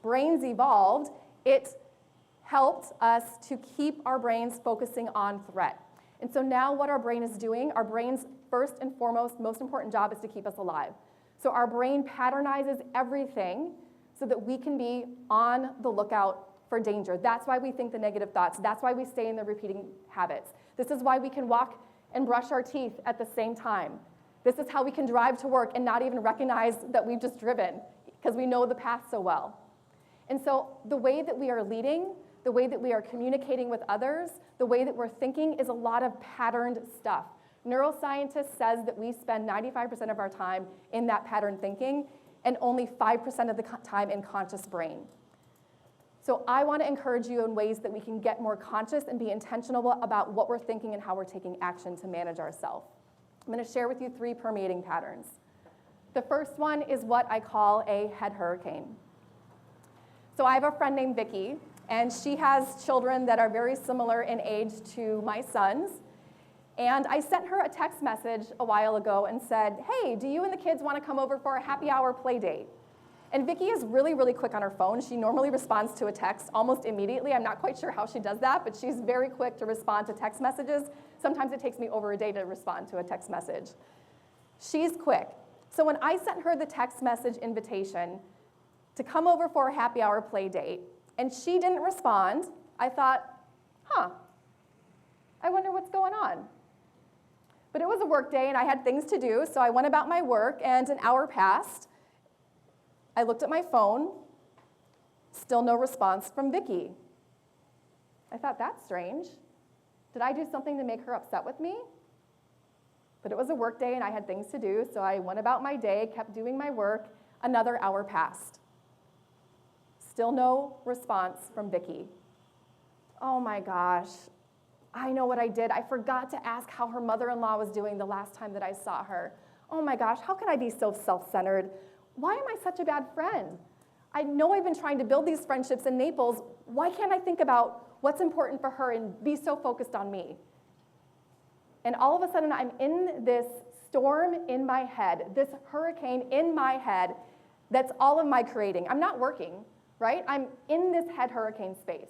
brains evolved, it helped us to keep our brains focusing on threat. And so now what our brain is doing, our brain's first and foremost, most important job is to keep us alive. So our brain patternizes everything so that we can be on the lookout for danger. That's why we think the negative thoughts. That's why we stay in the repeating habits. This is why we can walk and brush our teeth at the same time. This is how we can drive to work and not even recognize that we've just driven because we know the path so well. And so the way that we are leading, the way that we are communicating with others, the way that we're thinking is a lot of patterned stuff. Neuroscientists says that we spend 95% of our time in that pattern thinking and only 5% of the time in conscious brain. So I want to encourage you in ways that we can get more conscious and be intentional about what we're thinking and how we're taking action to manage ourselves. I'm going to share with you 3 permeating patterns. The first one is what I call a head hurricane. So I have a friend named Vicki, and she has children that are very similar in age to my sons. And I sent her a text message a while ago and said, hey, do you and the kids want to come over for a happy hour play date? And Vicki is really, really quick on her phone. She normally responds to a text almost immediately. I'm not quite sure how she does that, but she's very quick to respond to text messages. Sometimes it takes me over a day to respond to a text message. She's quick. So when I sent her the text message invitation to come over for a happy hour play date, and she didn't respond, I thought, I wonder what's going on. But it was a work day, and I had things to do, so I went about my work, and an hour passed. I looked at my phone, still no response from Vicki. I thought, that's strange. Did I do something to make her upset with me? But it was a work day, and I had things to do, so I went about my day, kept doing my work. Another hour passed. Still no response from Vicki. Oh my gosh. I know what I did. I forgot to ask how her mother-in-law was doing the last time that I saw her. Oh my gosh, how can I be so self-centered? Why am I such a bad friend? I know I've been trying to build these friendships in Naples. Why can't I think about what's important for her and be so focused on me? And all of a sudden, I'm in this storm in my head, this hurricane in my head that's all of my creating. I'm not working, right? I'm in this head hurricane space.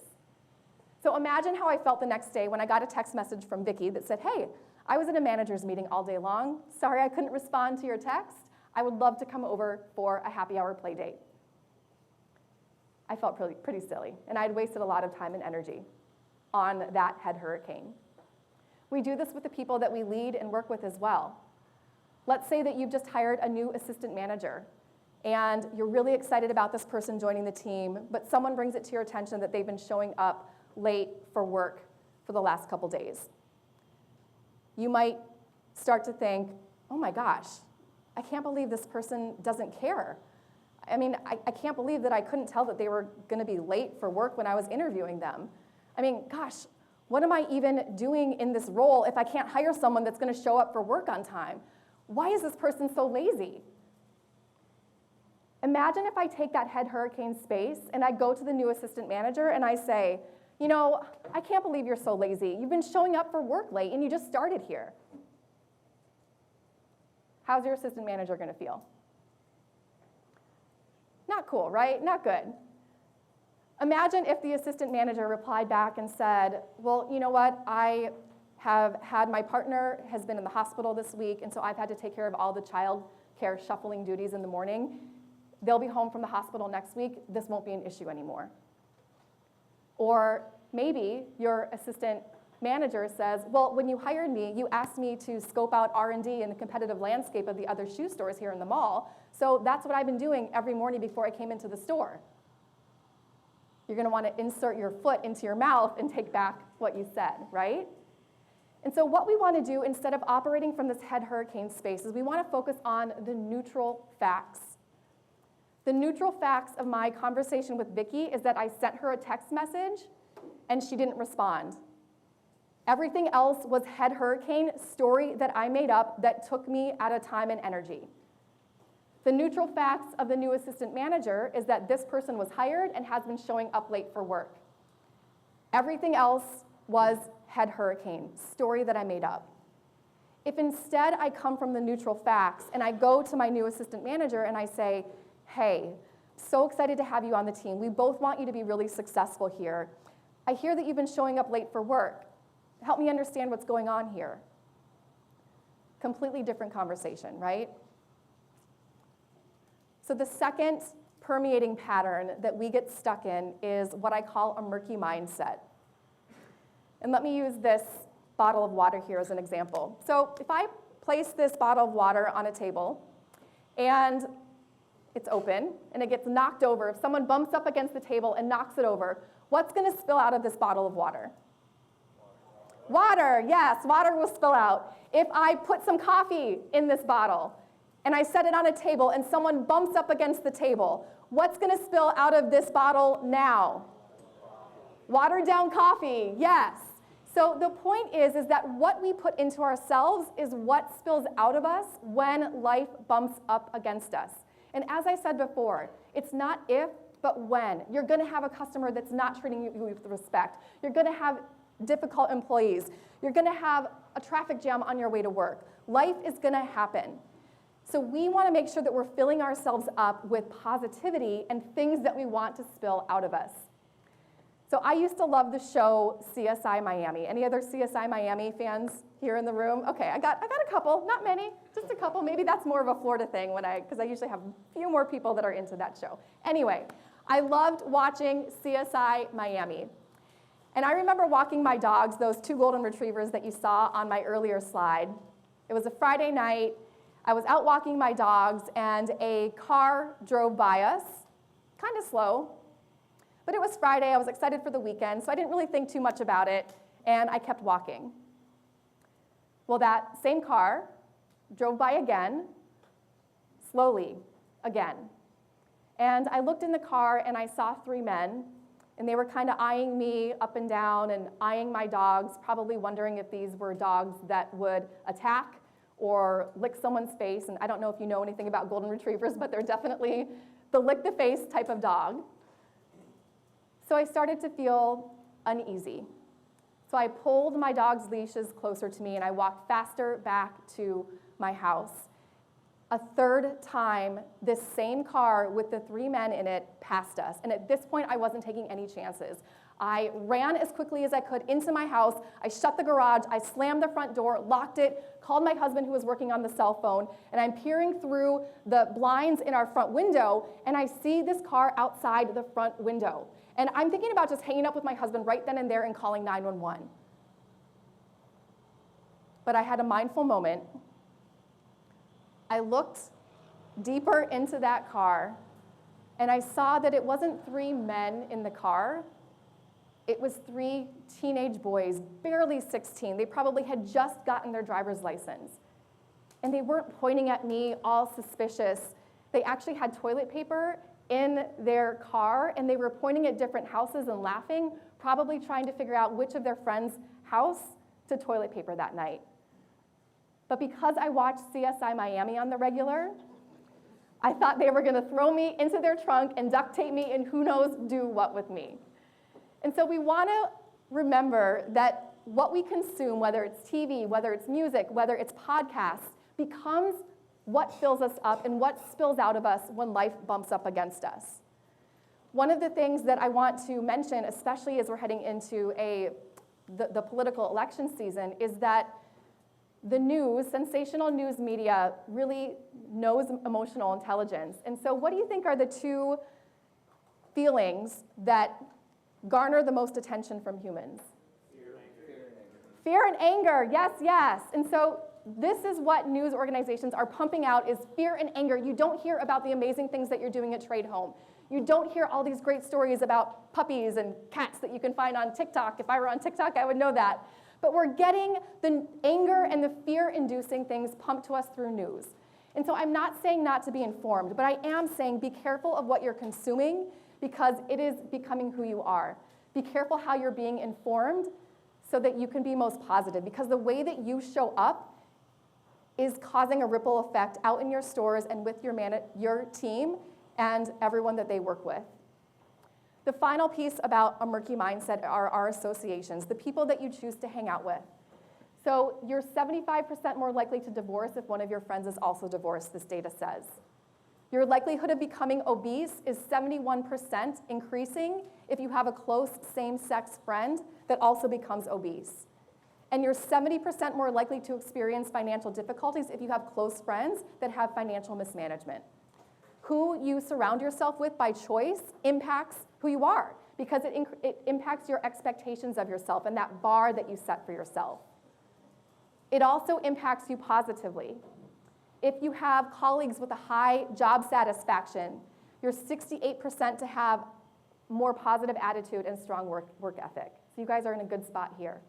So imagine how I felt the next day when I got a text message from Vicki that said, hey, I was in a manager's meeting all day long. Sorry I couldn't respond to your text. I would love to come over for a happy hour play date. I felt pretty silly, and I had wasted a lot of time and energy on that head hurricane. We do this with the people that we lead and work with as well. Let's say that you've just hired a new assistant manager, and you're really excited about this person joining the team, but someone brings it to your attention that they've been showing up late for work for the last couple days. You might start to think, oh my gosh, I can't believe this person doesn't care. I mean, I can't believe that I couldn't tell that they were going to be late for work when I was interviewing them. I mean, gosh, what am I even doing in this role if I can't hire someone that's going to show up for work on time? Why is this person so lazy? Imagine if I take that head hurricane space and I go to the new assistant manager and I say, you know, I can't believe you're so lazy. You've been showing up for work late and you just started here. How's your assistant manager going to feel? Not cool, right? Not good. Imagine if the assistant manager replied back and said, well, you know what, I have had, my partner has been in the hospital this week, and so I've had to take care of all the child care shuffling duties in the morning. They'll be home from the hospital next week. This won't be an issue anymore. Or maybe your assistant manager says, well, when you hired me, you asked me to scope out R&D in the competitive landscape of the other shoe stores here in the mall, so that's what I've been doing every morning before I came into the store. You're going to want to insert your foot into your mouth and take back what you said, right? And so what we want to do, instead of operating from this head hurricane space, is we want to focus on the neutral facts. The neutral facts of my conversation with Vicki is that I sent her a text message and she didn't respond. Everything else was head hurricane story that I made up that took me out of time and energy. The neutral facts of the new assistant manager is that this person was hired and has been showing up late for work. Everything else was head hurricane, story that I made up. If instead I come from the neutral facts and I go to my new assistant manager and I say, hey, so excited to have you on the team. We both want you to be really successful here. I hear that you've been showing up late for work. Help me understand what's going on here. Completely different conversation, right? So the second permeating pattern that we get stuck in is what I call a murky mindset. And let me use this bottle of water here as an example. So if I place this bottle of water on a table and it's open and it gets knocked over, if someone bumps up against the table and knocks it over, what's going to spill out of this bottle of water? Water, yes, water will spill out. If I put some coffee in this bottle and I set it on a table and someone bumps up against the table, what's going to spill out of this bottle now? Watered down coffee, yes. So the point is that what we put into ourselves is what spills out of us when life bumps up against us. And as I said before, it's not if, but when. You're going to have a customer that's not treating you with respect. You're going to have difficult employees. You're going to have a traffic jam on your way to work. Life is going to happen. So we want to make sure that we're filling ourselves up with positivity and things that we want to spill out of us. So I used to love the show CSI Miami. Any other CSI Miami fans here in the room? Okay, I got a couple, not many, just a couple. Maybe that's more of a Florida thing because I usually have a few more people that are into that show. Anyway, I loved watching CSI Miami. And I remember walking my dogs, those 2 golden retrievers that you saw on my earlier slide. It was a Friday night. I was out walking my dogs, and a car drove by us, kind of slow. But it was Friday. I was excited for the weekend, so I didn't really think too much about it, and I kept walking. Well, that same car drove by again, slowly, again. And I looked in the car, and I saw 3 men, and they were kind of eyeing me up and down and eyeing my dogs, probably wondering if these were dogs that would attack or lick someone's face. And I don't know if you know anything about golden retrievers, but they're definitely the lick-the-face type of dog. So I started to feel uneasy. So I pulled my dog's leashes closer to me, and I walked faster back to my house. A third time, this same car with the 3 men in it passed us. And at this point, I wasn't taking any chances. I ran as quickly as I could into my house. I shut the garage. I slammed the front door, locked it, called my husband who was working on the cell phone, and I'm peering through the blinds in our front window, and I see this car outside the front window. And I'm thinking about just hanging up with my husband right then and there and calling 911. But I had a mindful moment. I looked deeper into that car, and I saw that it wasn't 3 men in the car. It was 3 teenage boys, barely 16. They probably had just gotten their driver's license. And they weren't pointing at me all suspicious. They actually had toilet paper in their car, and they were pointing at different houses and laughing, probably trying to figure out which of their friends' house to toilet paper that night. But because I watched CSI Miami on the regular, I thought they were going to throw me into their trunk and duct tape me and who knows do what with me. And so we want to remember that what we consume, whether it's TV, whether it's music, whether it's podcasts, becomes what fills us up and what spills out of us when life bumps up against us. One of the things that I want to mention, especially as we're heading into the political election season, is that the news, sensational news media, really knows emotional intelligence. And so what do you think are the two feelings that garner the most attention from humans? Fear and anger, yes, yes. And so this is what news organizations are pumping out, is fear and anger. You don't hear about the amazing things that you're doing at Tradehome. You don't hear all these great stories about puppies and cats that you can find on TikTok. If I were on TikTok, I would know that. But we're getting the anger and the fear-inducing things pumped to us through news. And so I'm not saying not to be informed, but I am saying be careful of what you're consuming, because it is becoming who you are. Be careful how you're being informed so that you can be most positive, because the way that you show up is causing a ripple effect out in your stores and with your team and everyone that they work with. The final piece about a murky mindset are our associations, the people that you choose to hang out with. So you're 75% more likely to divorce if one of your friends is also divorced, this data says. Your likelihood of becoming obese is 71% increasing if you have a close same-sex friend that also becomes obese. And you're 70% more likely to experience financial difficulties if you have close friends that have financial mismanagement. Who you surround yourself with by choice impacts who you are, because it impacts your expectations of yourself and that bar that you set for yourself. It also impacts you positively. If you have colleagues with a high job satisfaction, you're 68% to have more positive attitude and strong work ethic. So you guys are in a good spot here.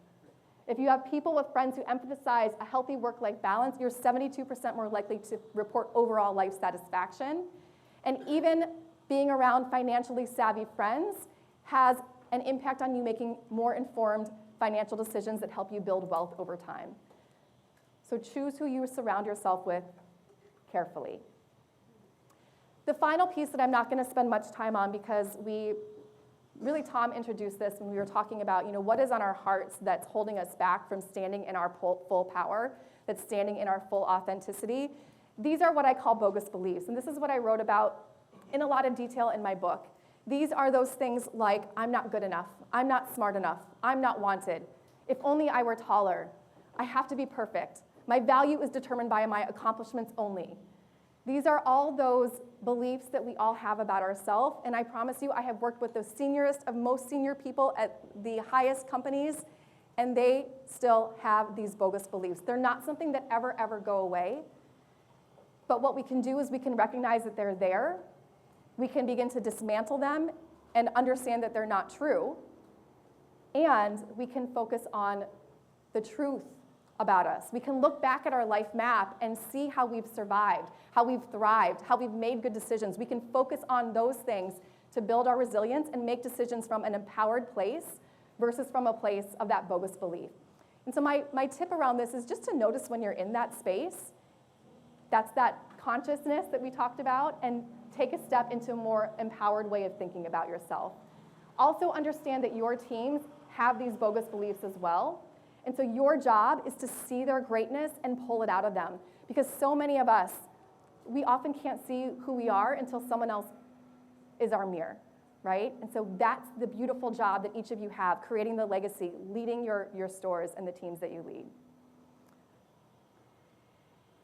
If you have people with friends who emphasize a healthy work-life balance, you're 72% more likely to report overall life satisfaction. And even being around financially savvy friends has an impact on you making more informed financial decisions that help you build wealth over time. So choose who you surround yourself with carefully. The final piece that I'm not going to spend much time on, because Tom introduced this when we were talking about, what is on our hearts that's holding us back from standing in our full power, that's standing in our full authenticity. These are what I call bogus beliefs, and this is what I wrote about in a lot of detail in my book. These are those things like, I'm not good enough, I'm not smart enough, I'm not wanted, if only I were taller, I have to be perfect, my value is determined by my accomplishments only. These are all those beliefs that we all have about ourselves, and I promise you, I have worked with the seniorest of most senior people at the highest companies, and they still have these bogus beliefs. They're not something that ever go away, but what we can do is we can recognize that they're there, we can begin to dismantle them and understand that they're not true, and we can focus on the truth about us. We can look back at our life map and see how we've survived, how we've thrived, how we've made good decisions. We can focus on those things to build our resilience and make decisions from an empowered place versus from a place of that bogus belief. And so my tip around this is just to notice when you're in that space. That's that consciousness that we talked about, and take a step into a more empowered way of thinking about yourself. Also understand that your teams have these bogus beliefs as well. And so your job is to see their greatness and pull it out of them. Because so many of us, we often can't see who we are until someone else is our mirror, right? And so that's the beautiful job that each of you have, creating the legacy, leading your stores and the teams that you lead.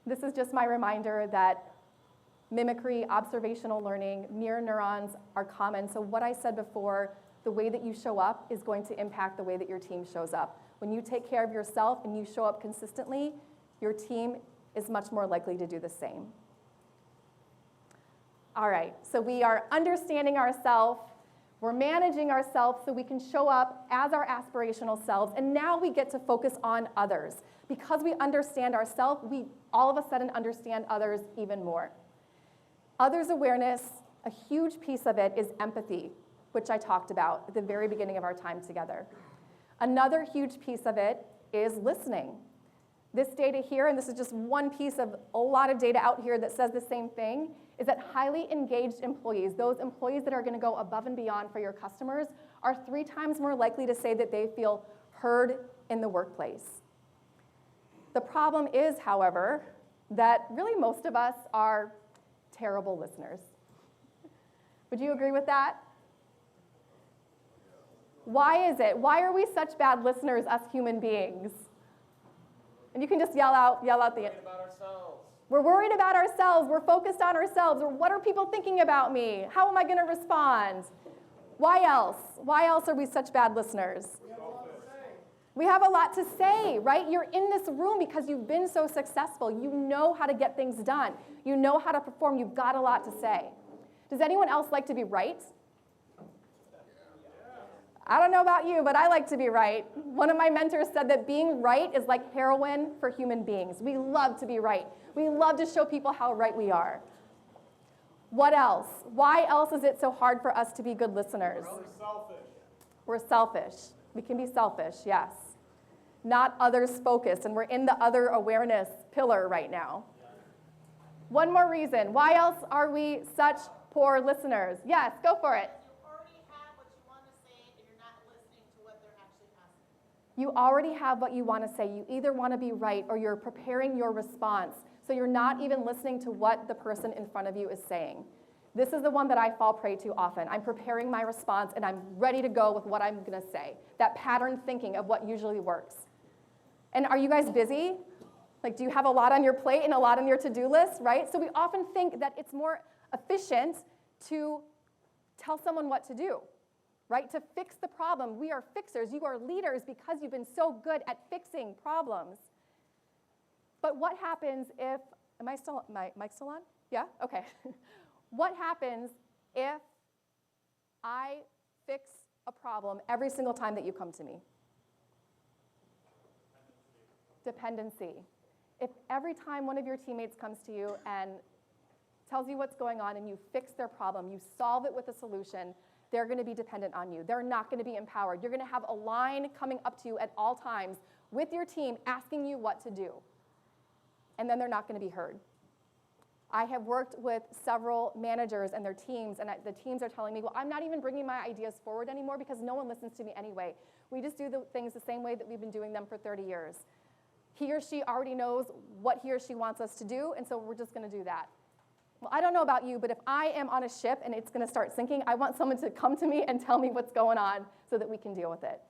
This is just my reminder that mimicry, observational learning, mirror neurons are common. So what I said before, the way that you show up is going to impact the way that your team shows up. When you take care of yourself and you show up consistently, your team is much more likely to do the same. All right, so we are understanding ourselves, we're managing ourselves so we can show up as our aspirational selves, and now we get to focus on others. Because we understand ourselves, we all of a sudden understand others even more. Others awareness, a huge piece of it is empathy, which I talked about at the very beginning of our time together. Another huge piece of it is listening. This data here, and this is just one piece of a lot of data out here that says the same thing, is that highly engaged employees, those employees that are going to go above and beyond for your customers, are 3 times more likely to say that they feel heard in the workplace. The problem is, however, that really most of us are terrible listeners. Would you agree with that? Why is it? Why are we such bad listeners, us human beings? And you can just yell out the. We're worried about ourselves. We're focused on ourselves. Or what are people thinking about me? How am I going to respond? Why else? Why else are we such bad listeners? We have a lot to say, right? You're in this room because you've been so successful. You know how to get things done. You know how to perform. You've got a lot to say. Does anyone else like to be right? I don't know about you, but I like to be right. One of my mentors said that being right is like heroin for human beings. We love to be right. We love to show people how right we are. What else? Why else is it so hard for us to be good listeners? We're selfish. We're selfish. We can be selfish, yes. Not others focused, and we're in the other awareness pillar right now. One more reason. Why else are we such poor listeners? Yes, go for it. You already have what you want to say. You either want to be right or you're preparing your response. So you're not even listening to what the person in front of you is saying. This is the one that I fall prey to often. I'm preparing my response and I'm ready to go with what I'm going to say. That pattern thinking of what usually works. And are you guys busy? Like, do you have a lot on your plate and a lot on your to-do list, right? So we often think that it's more efficient to tell someone what to do. Right? To fix the problem. We are fixers. You are leaders because you've been so good at fixing problems. But what happens if, am I still, my mic still on? Yeah? Okay. What happens if I fix a problem every single time that you come to me? Dependency. If every time one of your teammates comes to you and tells you what's going on and you fix their problem, you solve it with a solution, they're going to be dependent on you. They're not going to be empowered. You're going to have a line coming up to you at all times with your team asking you what to do. And then they're not going to be heard. I have worked with several managers and their teams, and the teams are telling me, well, I'm not even bringing my ideas forward anymore because no one listens to me anyway. We just do the things the same way that we've been doing them for 30 years. He or she already knows what he or she wants us to do, and so we're just going to do that. Well, I don't know about you, but if I am on a ship and it's going to start sinking, I want someone to come to me and tell me what's going on so that we can deal with it.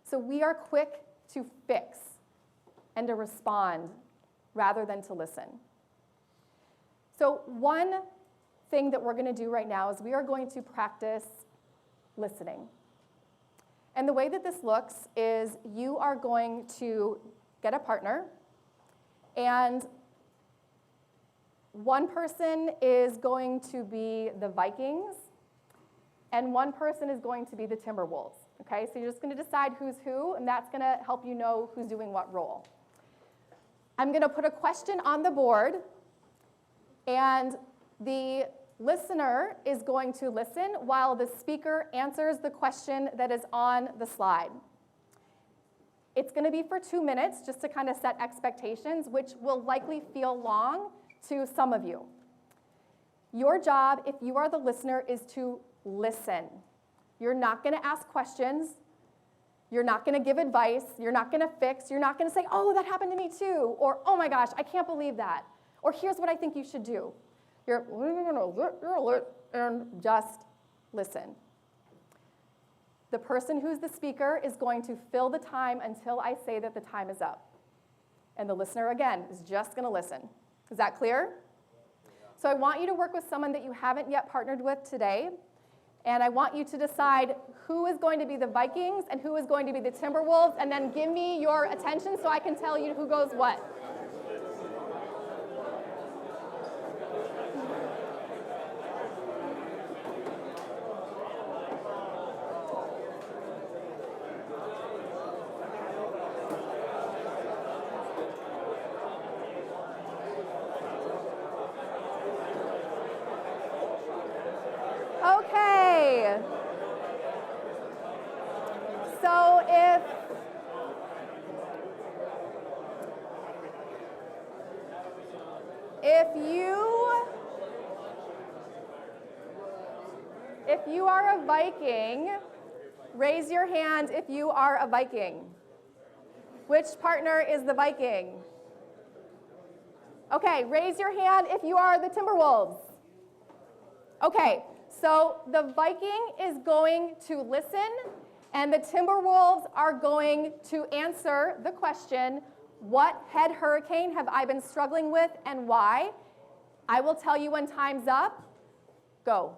So we are quick to fix and to respond rather than to listen. So one thing that we're going to do right now is we are going to practice listening. And the way that this looks is you are going to get a partner, and one person is going to be the Vikings, and one person is going to be the Timberwolves. Okay, so you're just going to decide who's who, and that's going to help you know who's doing what role. I'm going to put a question on the board, and the listener is going to listen while the speaker answers the question that is on the slide. It's going to be for 2 minutes, just to kind of set expectations, which will likely feel long to some of you. Your job, if you are the listener, is to listen. You're not going to ask questions. You're not going to give advice. You're not going to fix. You're not going to say, oh, that happened to me too. Or, oh my gosh, I can't believe that. Or here's what I think you should do. You're and just listen. The person who's the speaker is going to fill the time until I say that the time is up. And the listener, again, is just going to listen. Is that clear? So I want you to work with someone that you haven't yet partnered with today. And I want you to decide who is going to be the Vikings and who is going to be the Timberwolves, and then give me your attention so I can tell you who goes what. Okay. So if you are a Viking, raise your hand if you are a Viking. Which partner is the Viking? Okay, raise your hand if you are the Timberwolves. Okay, so the Viking is going to listen, and the Timberwolves are going to answer the question, what head hurricane have I been struggling with and why? I will tell you when time's up. Go.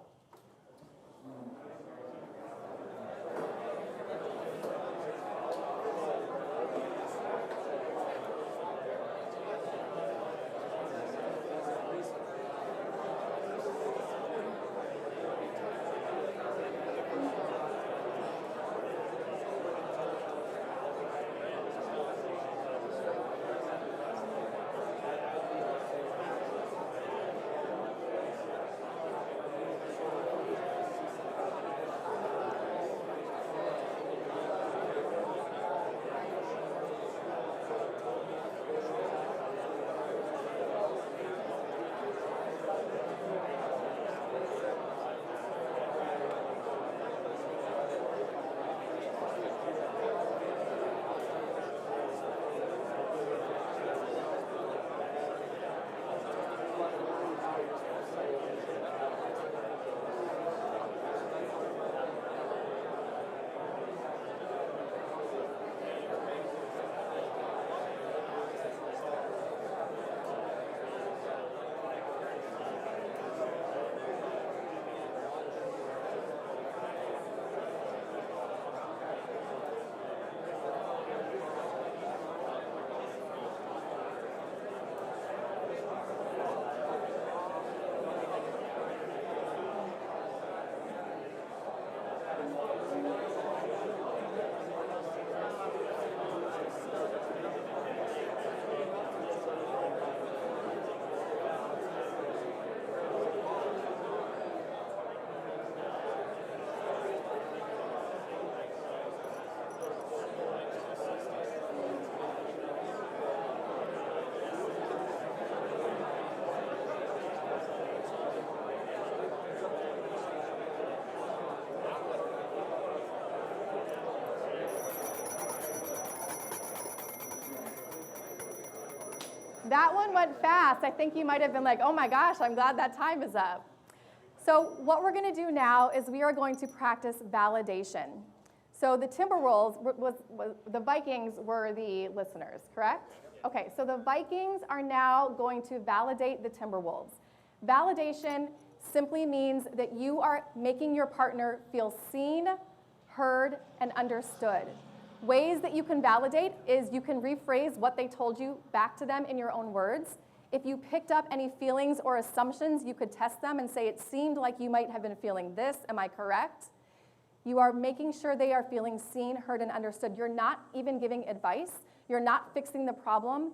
That one went fast. I think you might have been like, oh my gosh, I'm glad that time is up. So what we're going to do now is we are going to practice validation. So the Timberwolves, the Vikings were the listeners, correct? Okay, so the Vikings are now going to validate the Timberwolves. Validation simply means that you are making your partner feel seen, heard, and understood. Ways that you can validate is you can rephrase what they told you back to them in your own words. If you picked up any feelings or assumptions, you could test them and say, it seemed like you might have been feeling this, am I correct? You are making sure they are feeling seen, heard, and understood. You're not even giving advice. You're not fixing the problem.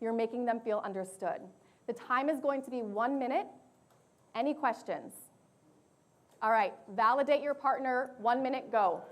You're making them feel understood. The time is going to be 1 minute. Any questions? All right, validate your partner. 1 minute, go.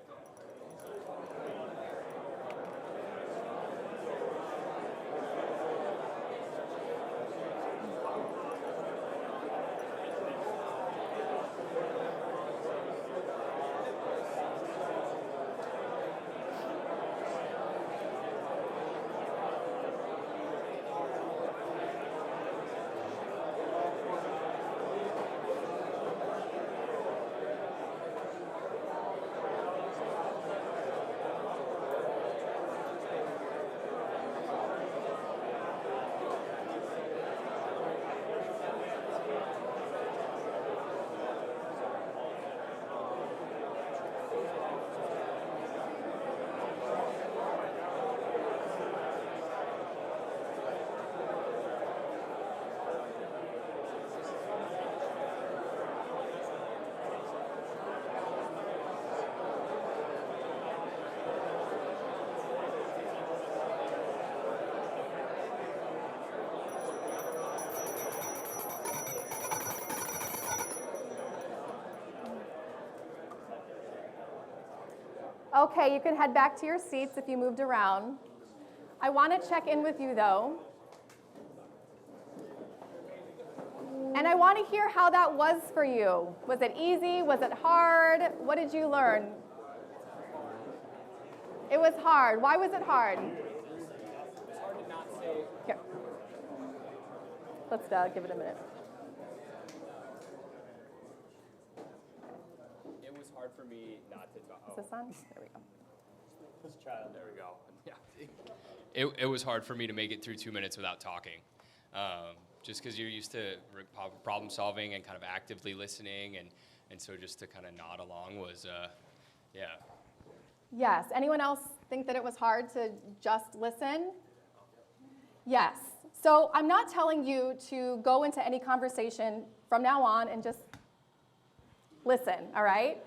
Okay, you can head back to your seats if you moved around. I want to check in with you, though. And I want to hear how that was for you. Was it easy? Was it hard? What did you learn? It was hard. Why was it hard? It's hard to not say. Here. Let's give it a minute. It was hard for me not to talk. Is this on? There we go. Let's try it. There we go. Yeah. It was hard for me to make it through 2 minutes without talking. Just because you're used to problem solving and kind of actively listening, and so just to kind of nod along was, yeah. Yes. Anyone else think that it was hard to just listen? Yes. So I'm not telling you to go into any conversation from now on and just listen, all right?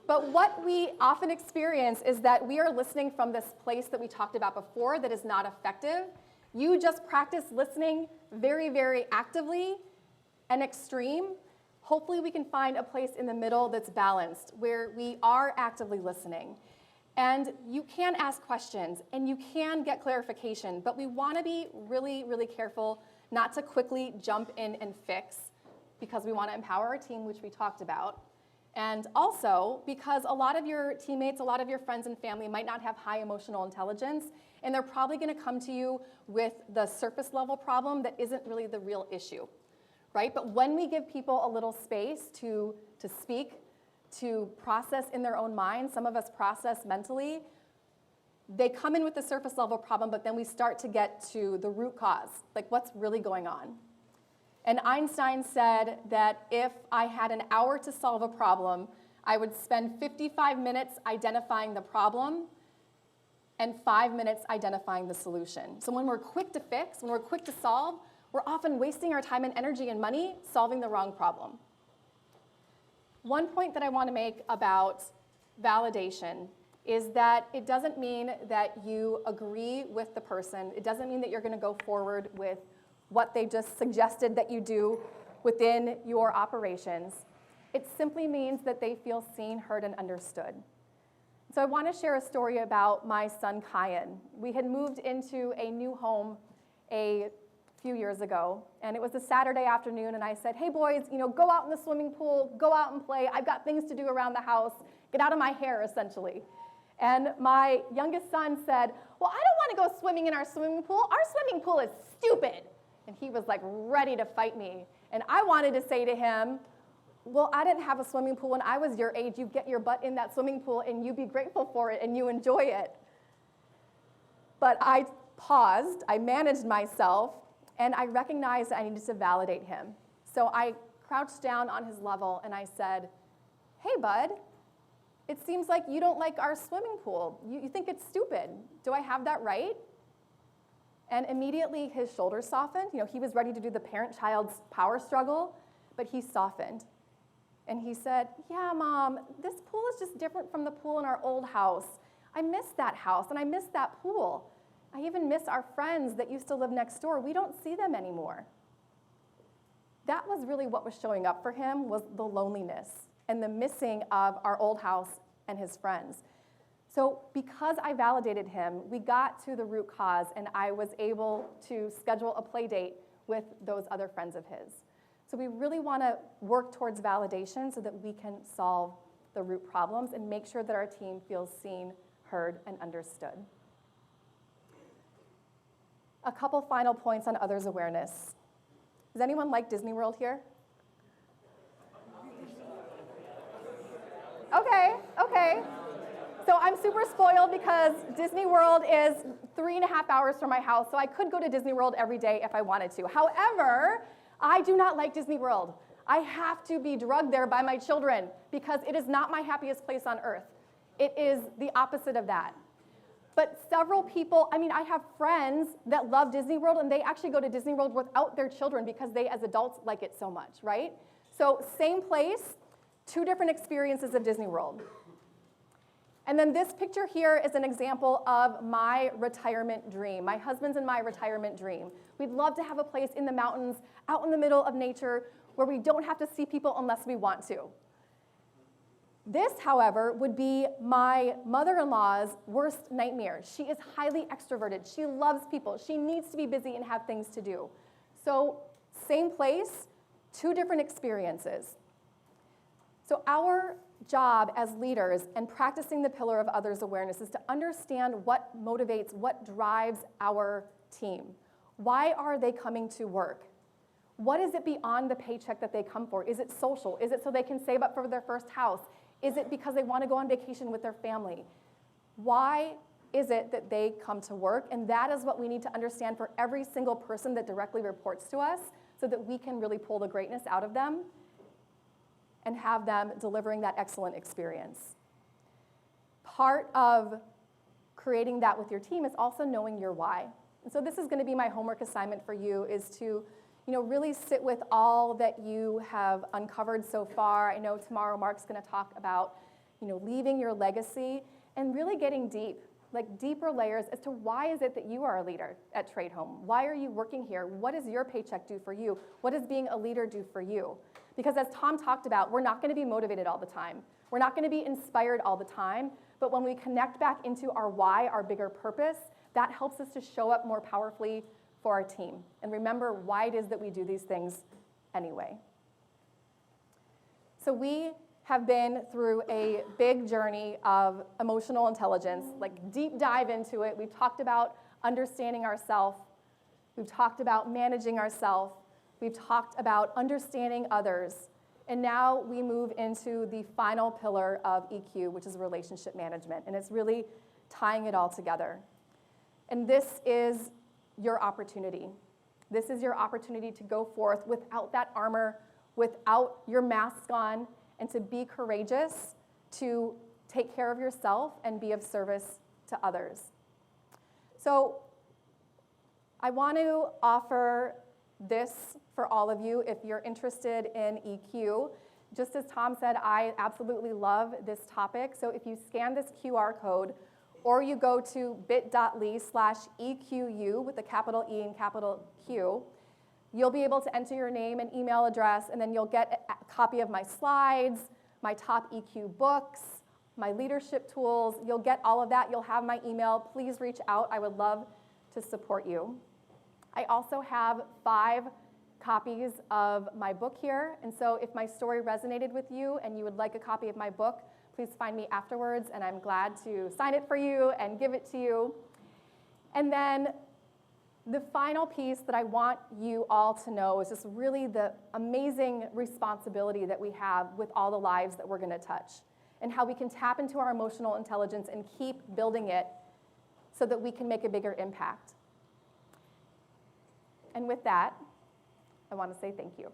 But what we often experience is that we are listening from this place that we talked about before that is not effective. You just practice listening very, very actively and extreme. Hopefully we can find a place in the middle that's balanced where we are actively listening. And you can ask questions and you can get clarification, but we want to be really, really careful not to quickly jump in and fix, because we want to empower our team, which we talked about. And also because a lot of your teammates, a lot of your friends and family might not have high emotional intelligence, and they're probably going to come to you with the surface level problem that isn't really the real issue, right? But when we give people a little space to speak, to process in their own mind, some of us process mentally, they come in with the surface level problem, but then we start to get to the root cause, like what's really going on. And Einstein said that if I had an hour to solve a problem, I would spend 55 minutes identifying the problem and 5 minutes identifying the solution. So when we're quick to fix, when we're quick to solve, we're often wasting our time and energy and money solving the wrong problem. One point that I want to make about validation is that it doesn't mean that you agree with the person. It doesn't mean that you're going to go forward with what they just suggested that you do within your operations. It simply means that they feel seen, heard, and understood. So I want to share a story about my son, Kyan. We had moved into a new home a few years ago, and it was a Saturday afternoon, and I said, hey boys, go out in the swimming pool, go out and play. I've got things to do around the house. Get out of my hair, essentially. And my youngest son said, well, I don't want to go swimming in our swimming pool. Our swimming pool is stupid. And he was like ready to fight me. And I wanted to say to him, well, I didn't have a swimming pool when I was your age. You get your butt in that swimming pool and you be grateful for it and you enjoy it. But I paused, I managed myself, and I recognized that I needed to validate him. So I crouched down on his level and I said, hey bud, it seems like you don't like our swimming pool. You think it's stupid. Do I have that right? And immediately his shoulders softened. He was ready to do the parent-child's power struggle, but he softened. And he said, yeah, Mom, this pool is just different from the pool in our old house. I miss that house and I miss that pool. I even miss our friends that used to live next door. We don't see them anymore. That was really what was showing up for him, was the loneliness and the missing of our old house and his friends. So because I validated him, we got to the root cause, and I was able to schedule a play date with those other friends of his. So we really want to work towards validation so that we can solve the root problems and make sure that our team feels seen, heard, and understood. A couple final points on others' awareness. Does anyone like Disney World here? Okay. So I'm super spoiled because Disney World is 3.5 hours from my house, so I could go to Disney World every day if I wanted to. However, I do not like Disney World. I have to be drugged there by my children because it is not my happiest place on earth. It is the opposite of that. But several people, I have friends that love Disney World, and they actually go to Disney World without their children because they, as adults, like it so much, right? So same place, 2 different experiences of Disney World. And then this picture here is an example of my retirement dream, my husband's and my retirement dream. We'd love to have a place in the mountains, out in the middle of nature, where we don't have to see people unless we want to. This, however, would be my mother-in-law's worst nightmare. She is highly extroverted. She loves people. She needs to be busy and have things to do. So same place, 2 different experiences. So our job as leaders and practicing the pillar of others' awareness is to understand what motivates, what drives our team. Why are they coming to work? What is it beyond the paycheck that they come for? Is it social? Is it so they can save up for their first house? Is it because they want to go on vacation with their family? Why is it that they come to work? And that is what we need to understand for every single person that directly reports to us so that we can really pull the greatness out of them and have them delivering that excellent experience. Part of creating that with your team is also knowing your why. And so this is going to be my homework assignment for you, is to really sit with all that you have uncovered so far. I know tomorrow Mark's going to talk about leaving your legacy and really getting deep, like deeper layers as to why is it that you are a leader at Tradehome? Why are you working here? What does your paycheck do for you? What does being a leader do for you? Because as Tom talked about, we're not going to be motivated all the time. We're not going to be inspired all the time. But when we connect back into our why, our bigger purpose, that helps us to show up more powerfully for our team. And remember why it is that we do these things anyway. So we have been through a big journey of emotional intelligence, like deep dive into it. We've talked about understanding ourselves. We've talked about managing ourselves. We've talked about understanding others. And now we move into the final pillar of EQ, which is relationship management. And it's really tying it all together. And this is your opportunity. This is your opportunity to go forth without that armor, without your mask on, and to be courageous, to take care of yourself and be of service to others. So I want to offer this for all of you if you're interested in EQ. Just as Tom said, I absolutely love this topic. So if you scan this QR code, or you go to bit.ly/EQU with a capital E and capital Q, you'll be able to enter your name and email address, and then you'll get a copy of my slides, my top EQ books, my leadership tools. You'll get all of that. You'll have my email. Please reach out. I would love to support you. I also have 5 copies of my book here, and so if my story resonated with you and you would like a copy of my book, please find me afterwards, and I'm glad to sign it for you and give it to you. And then the final piece that I want you all to know is just really the amazing responsibility that we have with all the lives that we're going to touch, and how we can tap into our emotional intelligence and keep building it so that we can make a bigger impact. And with that, I want to say thank you.